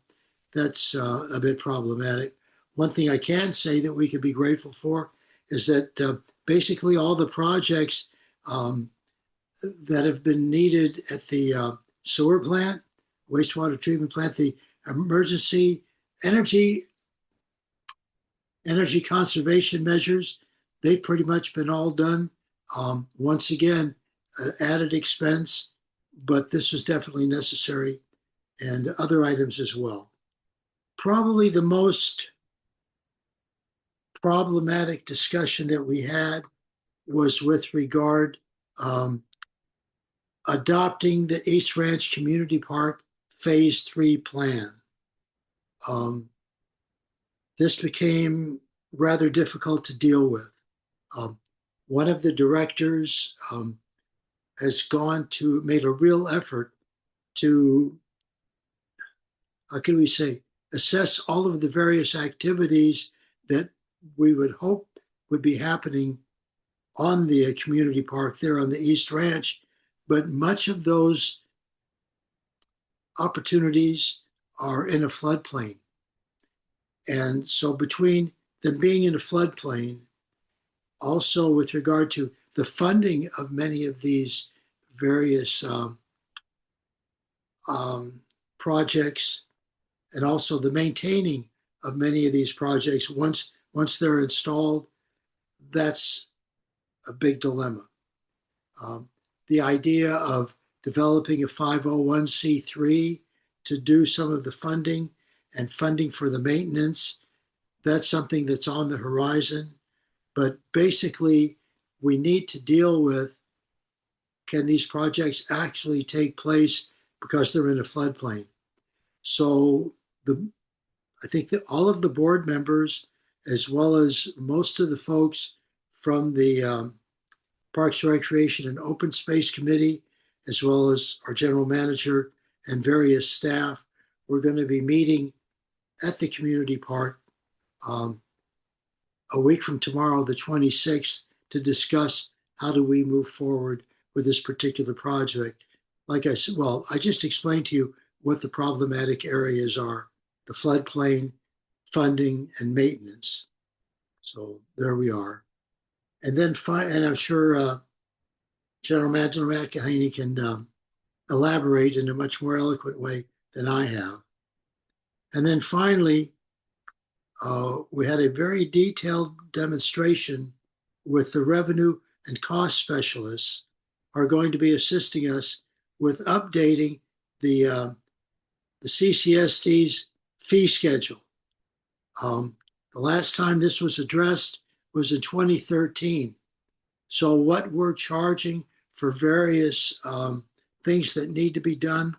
that's a bit problematic. One thing I can say that we can be grateful for is that basically all the projects that have been needed at the sewer plant, wastewater treatment plant, the emergency energy conservation measures, they've pretty much been all done. Once again, added expense, but this was definitely necessary, and other items as well. Probably the most problematic discussion that we had was with regard um, adopting the East Ranch Community Park Phase 3 plan. This became rather difficult to deal with. One of the directors has made a real effort to, how can we say, assess all of the various activities that we would hope would be happening on the community park there on the East Ranch. But much of those opportunities are in a floodplain. And so between them being in a floodplain, also with regard to the funding of many of these various projects, and also the maintaining of many of these projects once they're installed, that's a big dilemma. The idea of developing a 501c3 to do some of the funding and funding for the maintenance, that's something that's on the horizon. But basically, we need to deal with, can these projects actually take place because they're in a floodplain? So I think that all of the board members, as well as most of the folks from the Parks, Recreation, and Open Space Committee, as well as our general manager and various staff, we're going to be meeting at the community park a week from tomorrow, the 26th, to discuss how do we move forward with this particular project. Like I said, well, I just explained to you what the problematic areas are: the floodplain, funding, and maintenance. So there we are. And then, and I'm sure General Manager McElhaney can elaborate in a much more eloquent way than I have. And then finally, we had a very detailed demonstration with the revenue and cost specialists are going to be assisting us with updating the CCSD's fee schedule. The last time this was addressed was in 2013. So what we're charging for various things that need to be done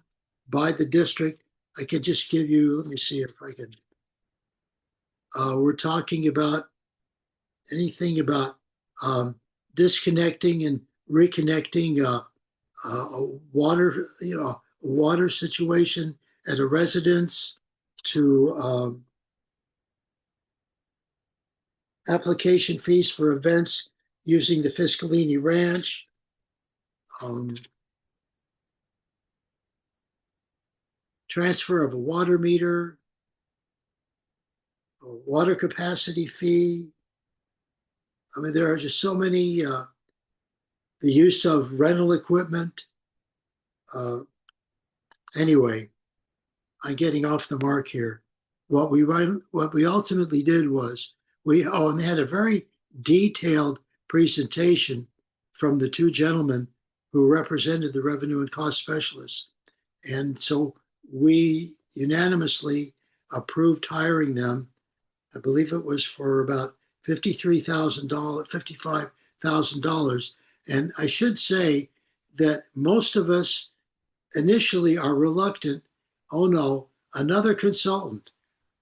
by the district, I could just give you, let me see if I can. We're talking about anything about disconnecting and reconnecting a water situation at a residence, to application fees for events using the Fiscalini Ranch, transfer of a water meter, a water capacity fee. I mean, there are just so many, the use of rental equipment. Anyway, I'm getting off the mark here. What we ultimately did was and they had a very detailed presentation from the two gentlemen who represented the revenue and cost specialists. And so we unanimously approved hiring them. I believe it was for about $53,000, $55,000. And I should say that most of us initially are reluctant. Oh no, another consultant.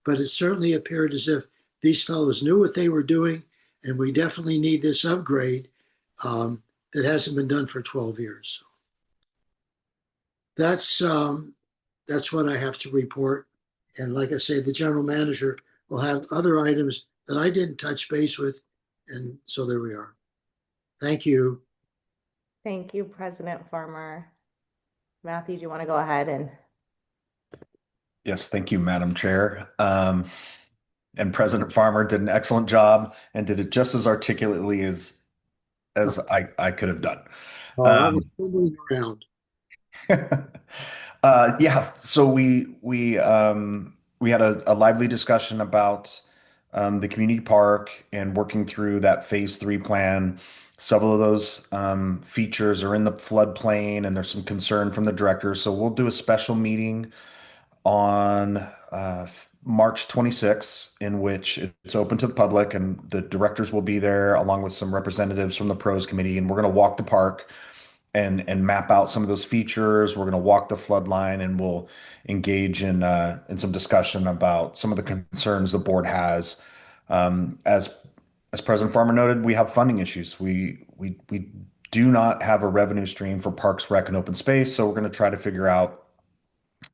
But it certainly appeared as if these fellows knew what they were doing, and we definitely need this upgrade that hasn't been done for 12 years. So that's what I have to report. And like I say, the general manager will have other items that I didn't touch base with. And so there we are. Thank you. Thank you, President Farmer. Matthew, do you want to go ahead and? Yes, thank you, Madam Chair. And President Farmer did an excellent job and did it just as articulately as I could have done. I was fumbling around. Yeah, so we had a lively discussion about the community park and working through that phase 3 plan. Several of those features are in the floodplain, and there's some concern from the director. So we'll do a special meeting on March 26th, in which it's open to the public, and the directors will be there along with some representatives from the pros committee, and we're going to walk the park and map out some of those features. We're going to walk the flood line, and we'll engage in some discussion about some of the concerns the board has. As President Farmer noted, we have funding issues. We do not have a revenue stream for Parks, Rec, and open space, so we're going to try to figure out,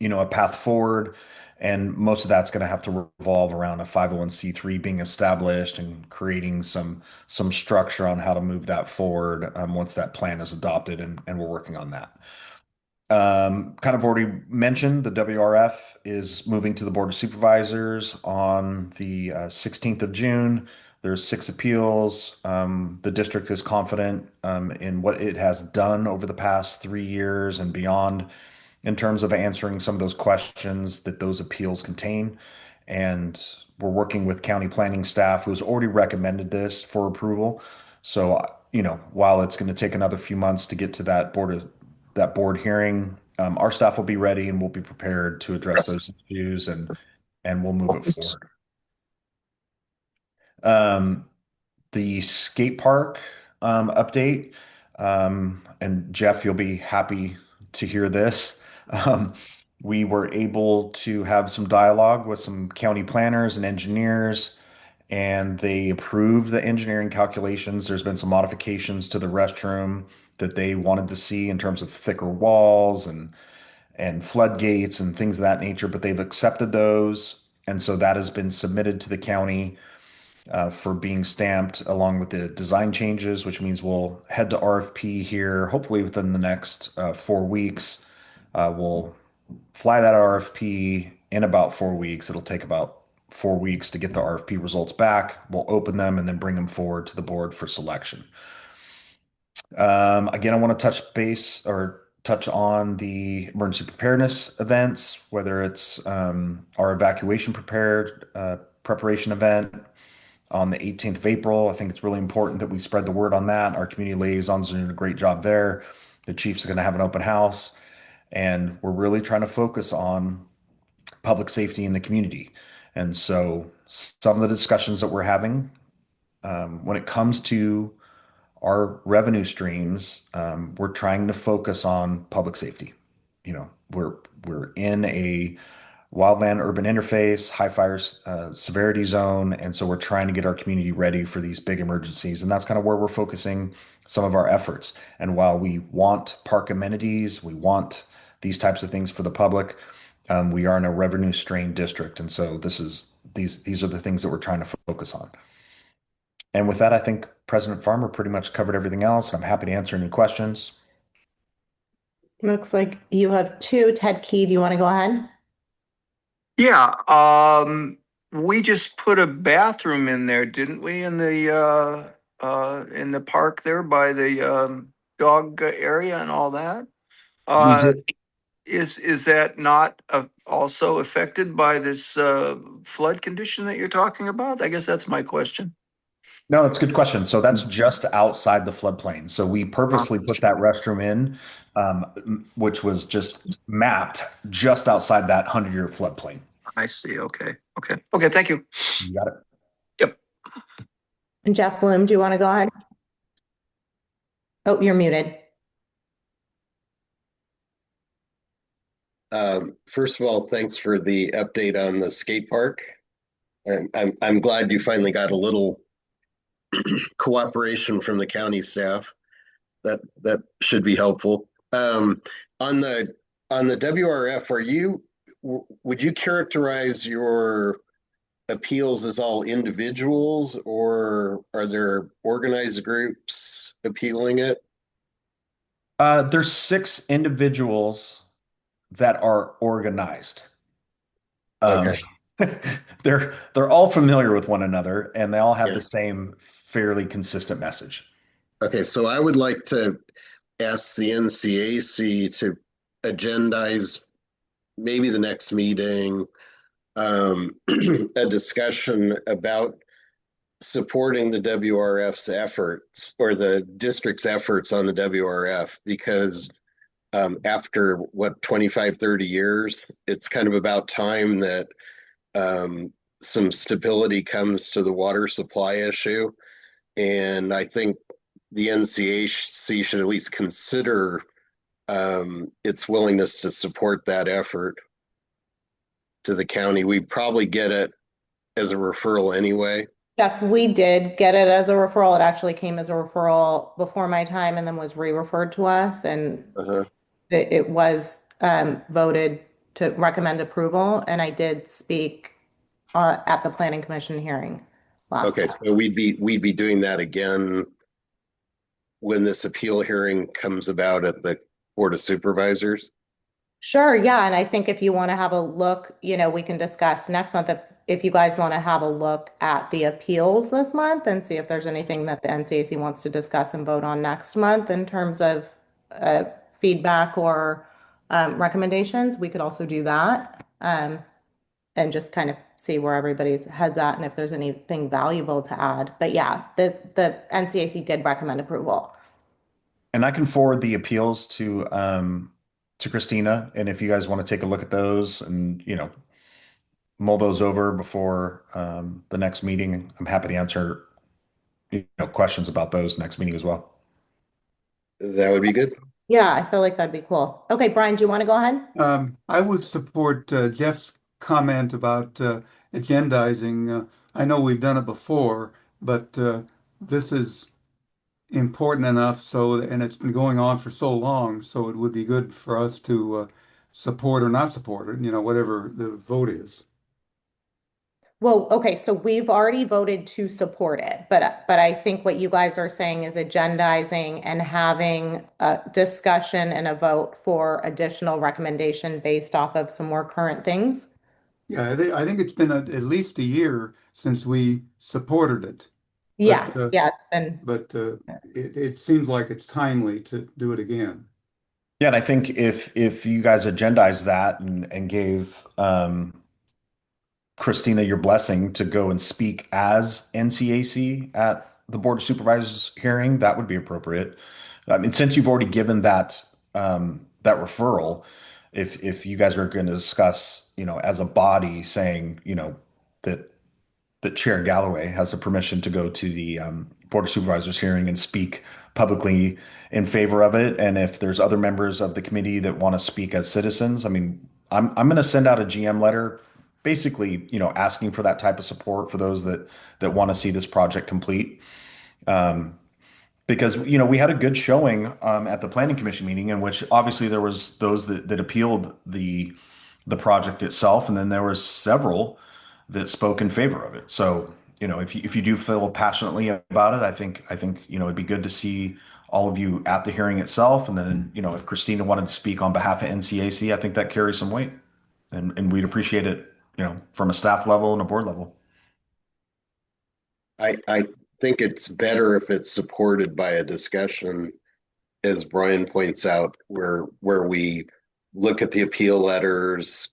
a path forward. And most of that's going to have to revolve around a 501(c)(3) being established and creating some structure on how to move that forward once that plan is adopted, and we're working on that. Kind of already mentioned, the WRF is moving to the Board of Supervisors on the 16th of June. There's 6 appeals. The district is confident in what it has done over the past 3 years and beyond in terms of answering some of those questions that those appeals contain. And we're working with county planning staff who's already recommended this for approval. So, while it's going to take another few months to get to that board hearing, our staff will be ready and we'll be prepared to address those issues, and we'll move it forward. The skate park update, and Jeff, you'll be happy to hear this. We were able to have some dialogue with some county planners and engineers, and they approved the engineering calculations. There's been some modifications to the restroom that they wanted to see in terms of thicker walls and floodgates and things of that nature, but they've accepted those. And so that has been submitted to the county for being stamped along with the design changes, which means we'll head to RFP here, hopefully within the next 4 weeks. We'll fly that RFP in about 4 weeks. It'll take about 4 weeks to get the RFP results back. We'll open them and then bring them forward to the board for selection. Again, I want to touch on the emergency preparedness events, whether it's our evacuation preparation event on the 18th of April. I think it's really important that we spread the word on that. Our community liaisons are doing a great job there. The chiefs are going to have an open house, and we're really trying to focus on public safety in the community. And so some of the discussions that we're having when it comes to our revenue streams, we're trying to focus on public safety. We're in a wildland urban interface, high fire severity zone, and so we're trying to get our community ready for these big emergencies, and that's kind of where we're focusing some of our efforts. And while we want park amenities, we want these types of things for the public, we are in a revenue strained district, and so these are the things that we're trying to focus on. And with that, I think President Farmer pretty much covered everything else. I'm happy to answer any questions. Looks like you have 2. Ted Key, do you want to go ahead? Yeah, we just put a bathroom in there, didn't we, in the park there by the dog area and all that? We did. Is that not also affected by this flood condition that you're talking about? I guess that's my question. No, that's a good question. So that's just outside the floodplain. So we purposely put that restroom in, which was just mapped just outside that 100-year floodplain. I see. Okay. Thank you. You got it. Yep. And Jeff Bloom, do you want to go ahead? Oh, you're muted. First of all, thanks for the update on the skate park. I'm glad you finally got a little cooperation from the county staff. That should be helpful. On the WRF, would you characterize your appeals as all individuals, or are there organized groups appealing it? There's 6 individuals that are organized. Okay. They're all familiar with one another, and they all have the same fairly consistent message. Okay, so I would like to ask the NCAC to agendize maybe the next meeting, a discussion about supporting the WRF's efforts, or the district's efforts on the WRF, because after 25, 30 years, it's kind of about time that some stability comes to the water supply issue. And I think the NCAC should at least consider its willingness to support that effort to the county. We probably get it as a referral anyway. Jeff, we did get it as a referral. It actually came as a referral before my time and then was re-referred to us, and it was voted to recommend approval. And I did speak at the Planning Commission hearing last month. So we'd be doing that again when this appeal hearing comes about at the Board of Supervisors. Sure, yeah, and I think if you want to have a look, we can discuss next month if you guys want to have a look at the appeals this month and see if there's anything that the NCAC wants to discuss and vote on next month in terms of feedback or recommendations. We could also do that and just kind of see where everybody's head's at and if there's anything valuable to add. But yeah, the NCAC did recommend approval. And I can forward the appeals to Christina, and if you guys want to take a look at those and mull those over before the next meeting, I'm happy to answer questions about those next meeting as well. That would be good. Yeah, I feel like that'd be cool. Okay, Brian, do you want to go ahead? I would support Jeff's comment about agendizing. I know we've done it before, but this is important enough and it's been going on for so long, so it would be good for us to support or not support it, whatever the vote is. Well, okay, so we've already voted to support it, but I think what you guys are saying is agendizing and having a discussion and a vote for additional recommendation based off of some more current things. Yeah, I think it's been at least a year since we supported it. Yeah, But, yeah, it's been. But it seems like it's timely to do it again. Yeah, and I think if you guys agendized that and gave Christina your blessing to go and speak as NCAC at the Board of Supervisors hearing, that would be appropriate. I mean, since you've already given that that referral, if you guys are going to discuss, as a body saying, that Chair Galloway has the permission to go to the Board of Supervisors hearing and speak publicly in favor of it, and if there's other members of the committee that want to speak as citizens, I mean, I'm going to send out a GM letter, basically, asking for that type of support for those that want to see this project complete. Because we had a good showing at the Planning Commission meeting, in which obviously there was those that appealed the project itself, and then there was several that spoke in favor of it. So if you do feel passionately about it, I think it'd be good to see all of you at the hearing itself, and then if Christina wanted to speak on behalf of NCAC, I think that carries some weight, and we'd appreciate it from a staff level and a board level. I think it's better if it's supported by a discussion, as Brian points out, where we look at the appeal letters,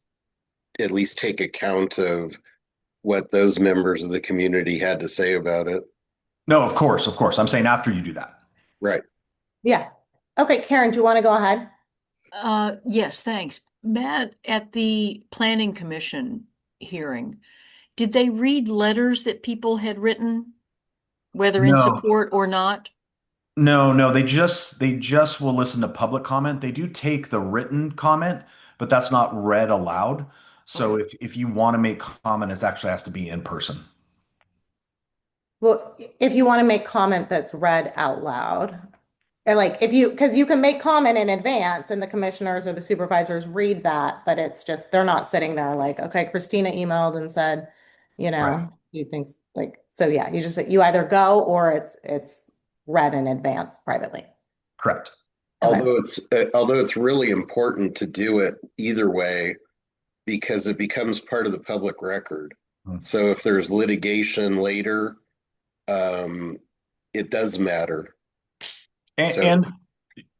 at least take account of what those members of the community had to say about it. No, of course. I'm saying after you do that. Right. Yeah. Okay, Karen, do you want to go ahead? Yes, thanks. Matt, at the Planning Commission hearing, did they read letters that people had written, whether in support or not? No, they just will listen to public comment. They do take the written comment, but that's not read aloud. So if you want to make comment, it actually has to be in person. Well, if you want to make comment that's read out loud, or because you can make comment in advance and the commissioners or the supervisors read that, but it's just, they're not sitting there like, okay, Christina emailed and said, you think so yeah, you either go or it's read in advance privately. Correct. Okay. Although it's really important to do it either way, because it becomes part of the public record. So if there's litigation later, it does matter. And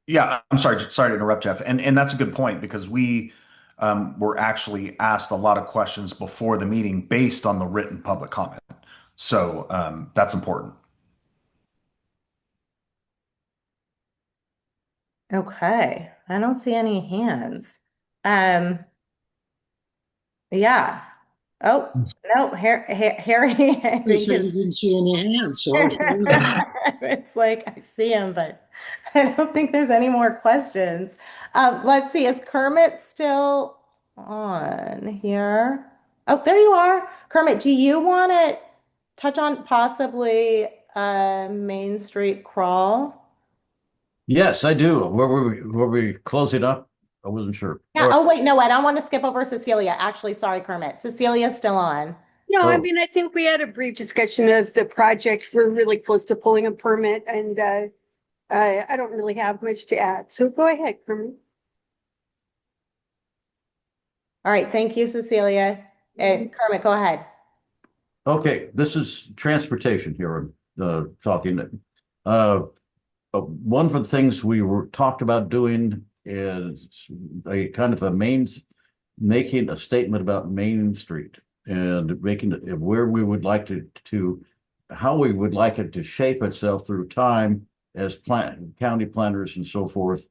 yeah, I'm sorry to interrupt, Jeff. And that's a good point, because we were actually asked a lot of questions before the meeting based on the written public comment. So that's important. Okay. I don't see any hands. Yeah. Oh, no, Harry. I They think said you didn't see any hands, so It's like I see him, but I don't think there's any more questions. Let's see, is Kermit still on here? Oh, there you are. Kermit, do you want to touch on possibly Main Street crawl? Yes, I do. Were we closing up? I wasn't sure. Yeah. Oh, wait, no, I don't want to skip over Cecilia. Actually, sorry, Kermit. Cecilia's still on. No, I Oh. mean, I think we had a brief discussion of the project. We're really close to pulling a permit, and I don't really have much to add. So go ahead, Kermit. All right, thank you, Cecilia. Kermit, go ahead. Okay, this is transportation here. Talking. Uh, One of the things we were talked about doing is a kind of making a statement about Main Street and making it where we would like to how we would like it to shape itself through time as county planners and so forth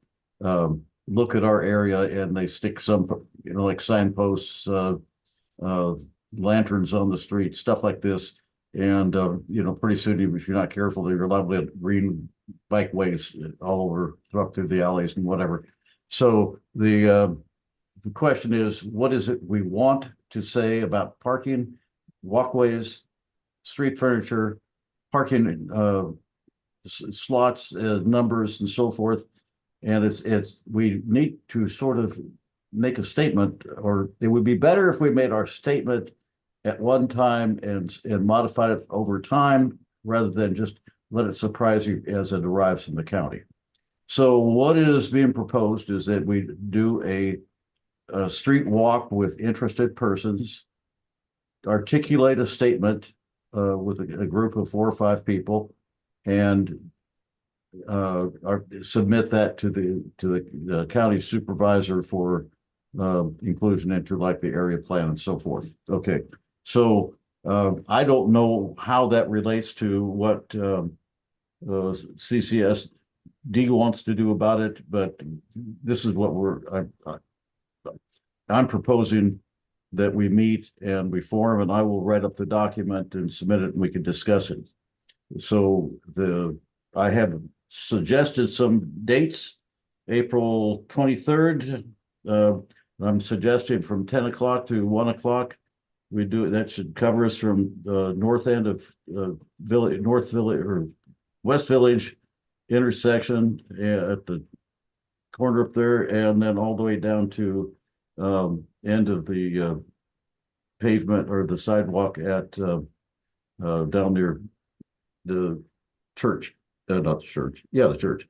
look at our area, and they stick some, like signposts, lanterns on the street, stuff like this. And pretty soon, if you're not careful, you're liable to green bikeways all over, up through the alleys and whatever. So the question is, what is it we want to say about parking, walkways, street furniture, parking slots, numbers, and so forth? And we need to sort of make a statement, or it would be better if we made our statement at one time and modified it over time, rather than just let it surprise you as it arrives from the county. So what is being proposed is that we do a street walk with interested persons, articulate a statement with a group of 4 or 5 people, and submit that to the county supervisor for inclusion into like the area plan and so forth. Okay, so I don't know how that relates to what CCSD wants to do about it, but this is what I'm proposing, that we meet and we form, and I will write up the document and submit it, and we can discuss it. So I have suggested some dates. April 23rd. I'm suggesting from 10 o'clock to 1 o'clock. That should cover us from the north end of North Village or West Village intersection at the corner up there, and then all the way down to end of the pavement or the sidewalk at down near the church, not the church, the church,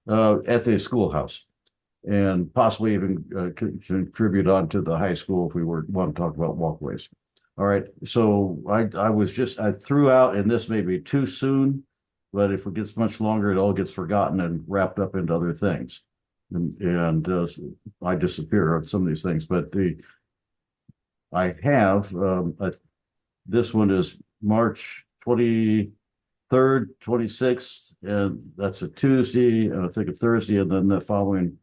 at the schoolhouse, and possibly even contribute on to the high school if we want to talk about walkways. All right, so I threw out, and this may be too soon, but if it gets much longer, it all gets forgotten and wrapped up into other things, and I disappear on some of these things. But I have this one is March 23rd, 26th, and that's a Tuesday, and I think a Thursday, and then the following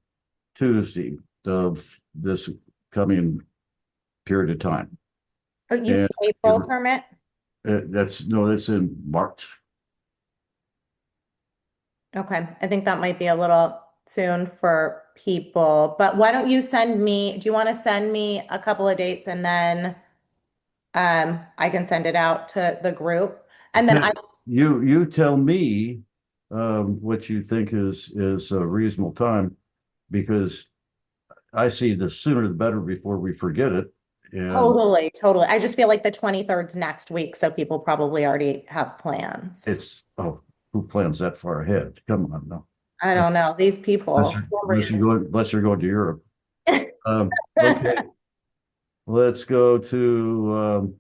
Tuesday of this coming period of time. Are you April, Kermit? That's in March. Okay, I think that might be a little soon for people, but why don't you do you want to send me a couple of dates, and then I can send it out to the group, and then you tell me what you think is a reasonable time, because I see the sooner the better before we forget it. And totally. I just feel like the 23rd's next week, so people probably already have plans. Who plans that far ahead? Come on, no. I don't know. These people. Unless you're going to Europe. Okay. Let's go to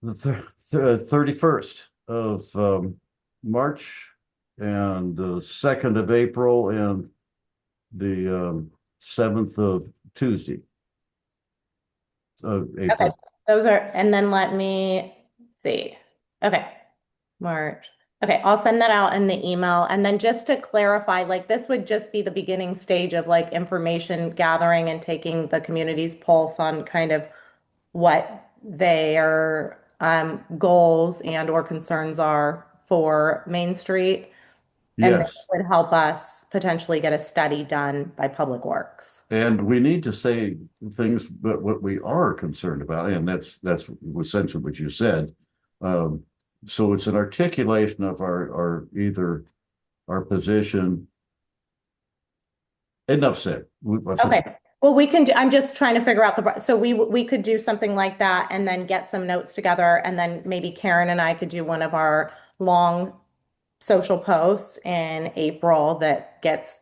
the 31st of March, and the 2nd of April, and the 7th of Tuesday of April. Okay, those are, and then let me see. Okay, March. Okay, I'll send that out in the email. And then just to clarify, like this would just be the beginning stage of like information gathering and taking the community's pulse on kind of what their goals and or concerns are for Main Street. And Yes. this would help us potentially get a study done by Public Works. And we need to say things, but what we are concerned about, and that's essentially what you said. So it's an articulation of our either our position. Enough said. Okay. Well, we can do, I'm just trying to figure out so we could do something like that and then get some notes together, and then maybe Karen and I could do one of our long social posts in April that gets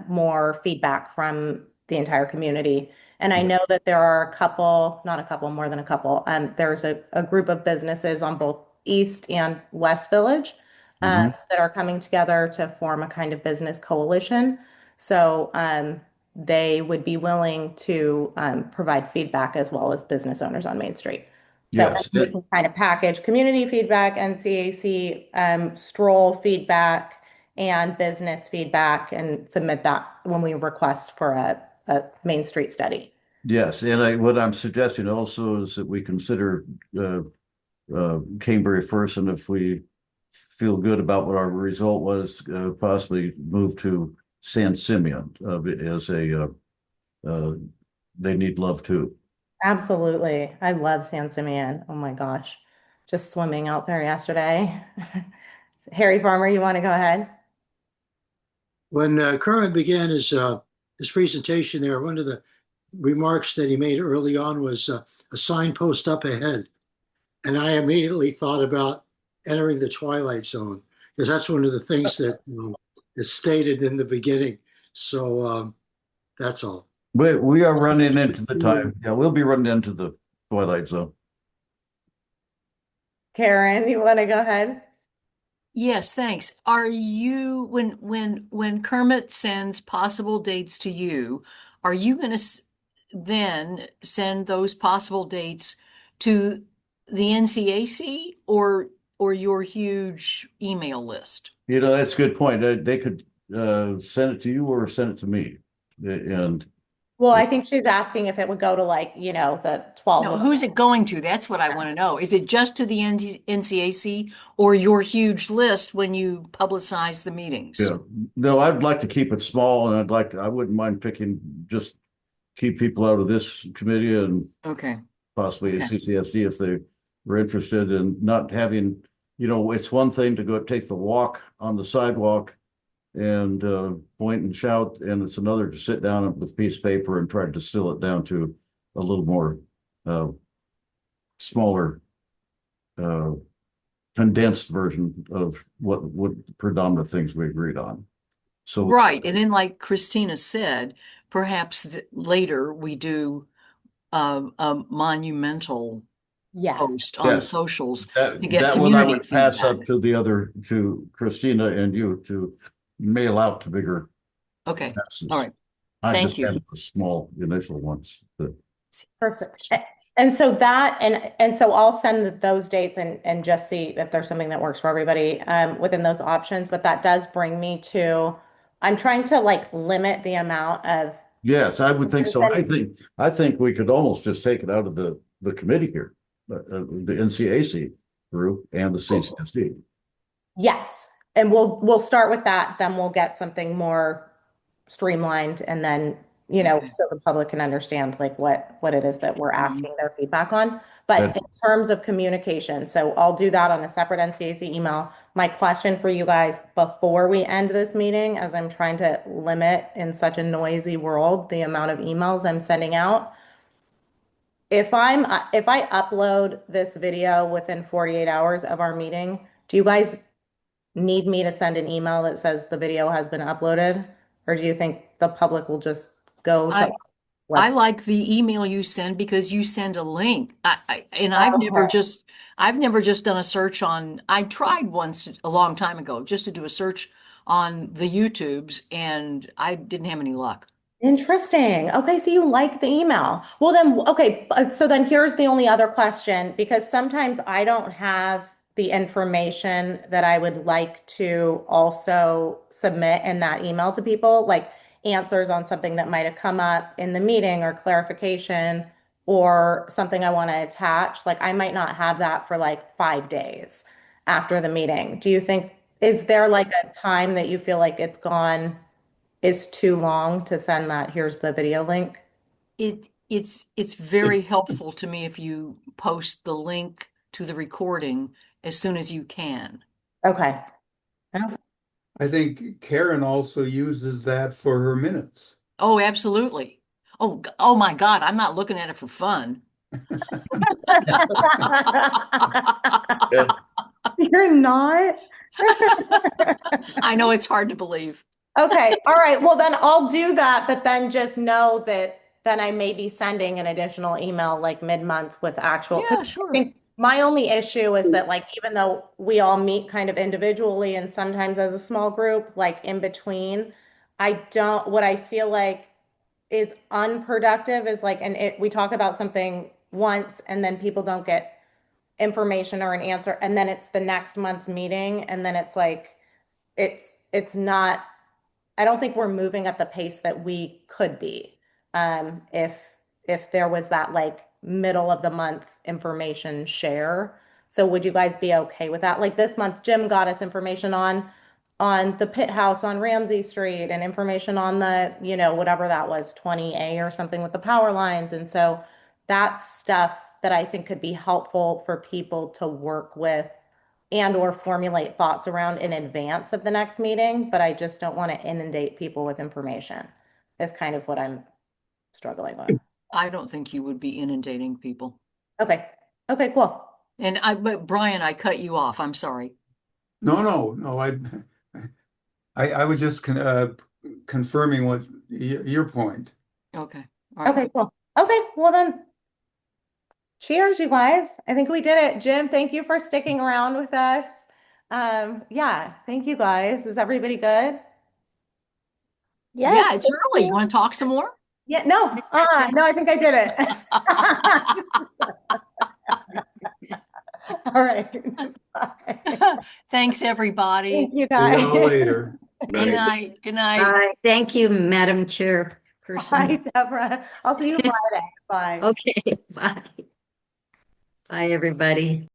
more feedback from the entire community. And I know that there are a couple, not a couple, more than a couple. There's a group of businesses on both East and West Village that are coming together to form a kind of business coalition. So they would be willing to provide feedback as well as business owners on Main Street. So Yes. we can kind of package community feedback, NCAC stroll feedback, and business feedback, and submit that when we request for a Main Street study. Yes, and what I'm suggesting also is that we consider Cambria first, and if we feel good about what our result was, possibly move to San Simeon as they need love too. Absolutely. I love San Simeon. Oh my gosh. Just swimming out there yesterday. Harry Farmer, you want to go ahead? When Kermit began his presentation there, one of the remarks that he made early on was a signpost up ahead. And I immediately thought about entering the Twilight Zone, because that's one of the things that is stated in the beginning. So that's all. We are running into the time. Yeah, we'll be running into the Twilight Zone. Karen, you want to go ahead? Yes, thanks. Are you when Kermit sends possible dates to you, are you going to then send those possible dates to the NCAC or your huge email list? That's a good point. They could send it to you or send it to me. And Well, I think she's asking if it would go to the 12. No, who's it going to? That's what I want to know. Is it just to the NCAC or your huge list when you publicize the meetings? yeah, no, I'd like to keep it small, and I wouldn't mind picking, just keep people out of this committee and Okay. possibly a Okay. CCSD if they were interested in not having, it's one thing to go take the walk on the sidewalk and point and shout, and it's another to sit down with a piece of paper and try to distill it down to a little more smaller condensed version of what predominant things we agreed on. So Right. And then like Christina said, perhaps later we do a monumental post on the yes, socials that to get one I community would pass feedback. up to Christina and you to mail out to bigger Okay. masses. All right. I Thank just you. had the small initial ones. Perfect. And so so I'll send those dates and just see if there's something that works for everybody within those options. But that does bring me to, I'm trying to limit the amount of. Yes, I would think so. I think we could almost just take it out of the committee here, the NCAC group and the CCSD. Yes. And we'll start with that. Then we'll get something more streamlined, and then, so the public can understand what it is that we're asking their feedback on. But in terms of communication, so I'll do that on a separate NCAC email. My question for you guys before we end this meeting, as I'm trying to limit in such a noisy world the amount of emails I'm sending out. If I upload this video within 48 hours of our meeting, do you guys need me to send an email that says the video has been uploaded? Or do you think the public will just go to I like the email you send because you send a link. I've never just done a search on, I tried once a long time ago just to do a search on the YouTubes and I didn't have any luck. Interesting. Okay, so you like the email. Well then, okay, so then here's the only other question, because sometimes I don't have the information that I would like to also submit in that email to people, like answers on something that might have come up in the meeting or clarification or something I want to attach. Like I might not have that for like 5 days. after the meeting. Do you think, is there like a time that you feel like it's gone is too long to send that, here's the video link? It's very helpful to me if you post the link to the recording as soon as you can. Okay. I think Karen also uses that for her minutes. Oh, absolutely. Oh my God, I'm not looking at it for fun. You're not? I know it's hard to believe. Okay, all right. Well, then I'll do that, but then just know that then I may be sending an additional email like mid-month with actual. 'Cause Yeah, sure. I think my only issue is that like even though we all meet kind of individually and sometimes as a small group, like in between, what I feel like is unproductive is like, we talk about something once and then people don't get information or an answer, and then it's the next month's meeting, and then it's like, it's not, I don't think we're moving at the pace that we could be. If there was that like middle of the month information share. So would you guys be okay with that? Like this month, Jim got us information on the pit house on Ramsey Street and information on the, whatever that was, 20A or something with the power lines. And so that's stuff that I think could be helpful for people to work with and or formulate thoughts around in advance of the next meeting, but I just don't want to inundate people with information. Is kind of what I'm struggling with. I don't think you would be inundating people. Okay. Okay, cool. But Brian, I cut you off. I'm sorry. No. I was just confirming what your point. Okay. All right. Okay, cool. Okay, well then, cheers, you guys. I think we did it. Jim, thank you for sticking around with us. Yeah, thank you guys. Is everybody good? Yeah, it's early. You want to talk some more? Yeah, no, no, I think I did it. All right. Thanks, everybody. Thank you, guys. See y'all later. Good night. Good night. Bye. Thank you, Madam Chair. Bye, Deborah. I'll see you Friday. Bye. Okay, bye. Bye, everybody.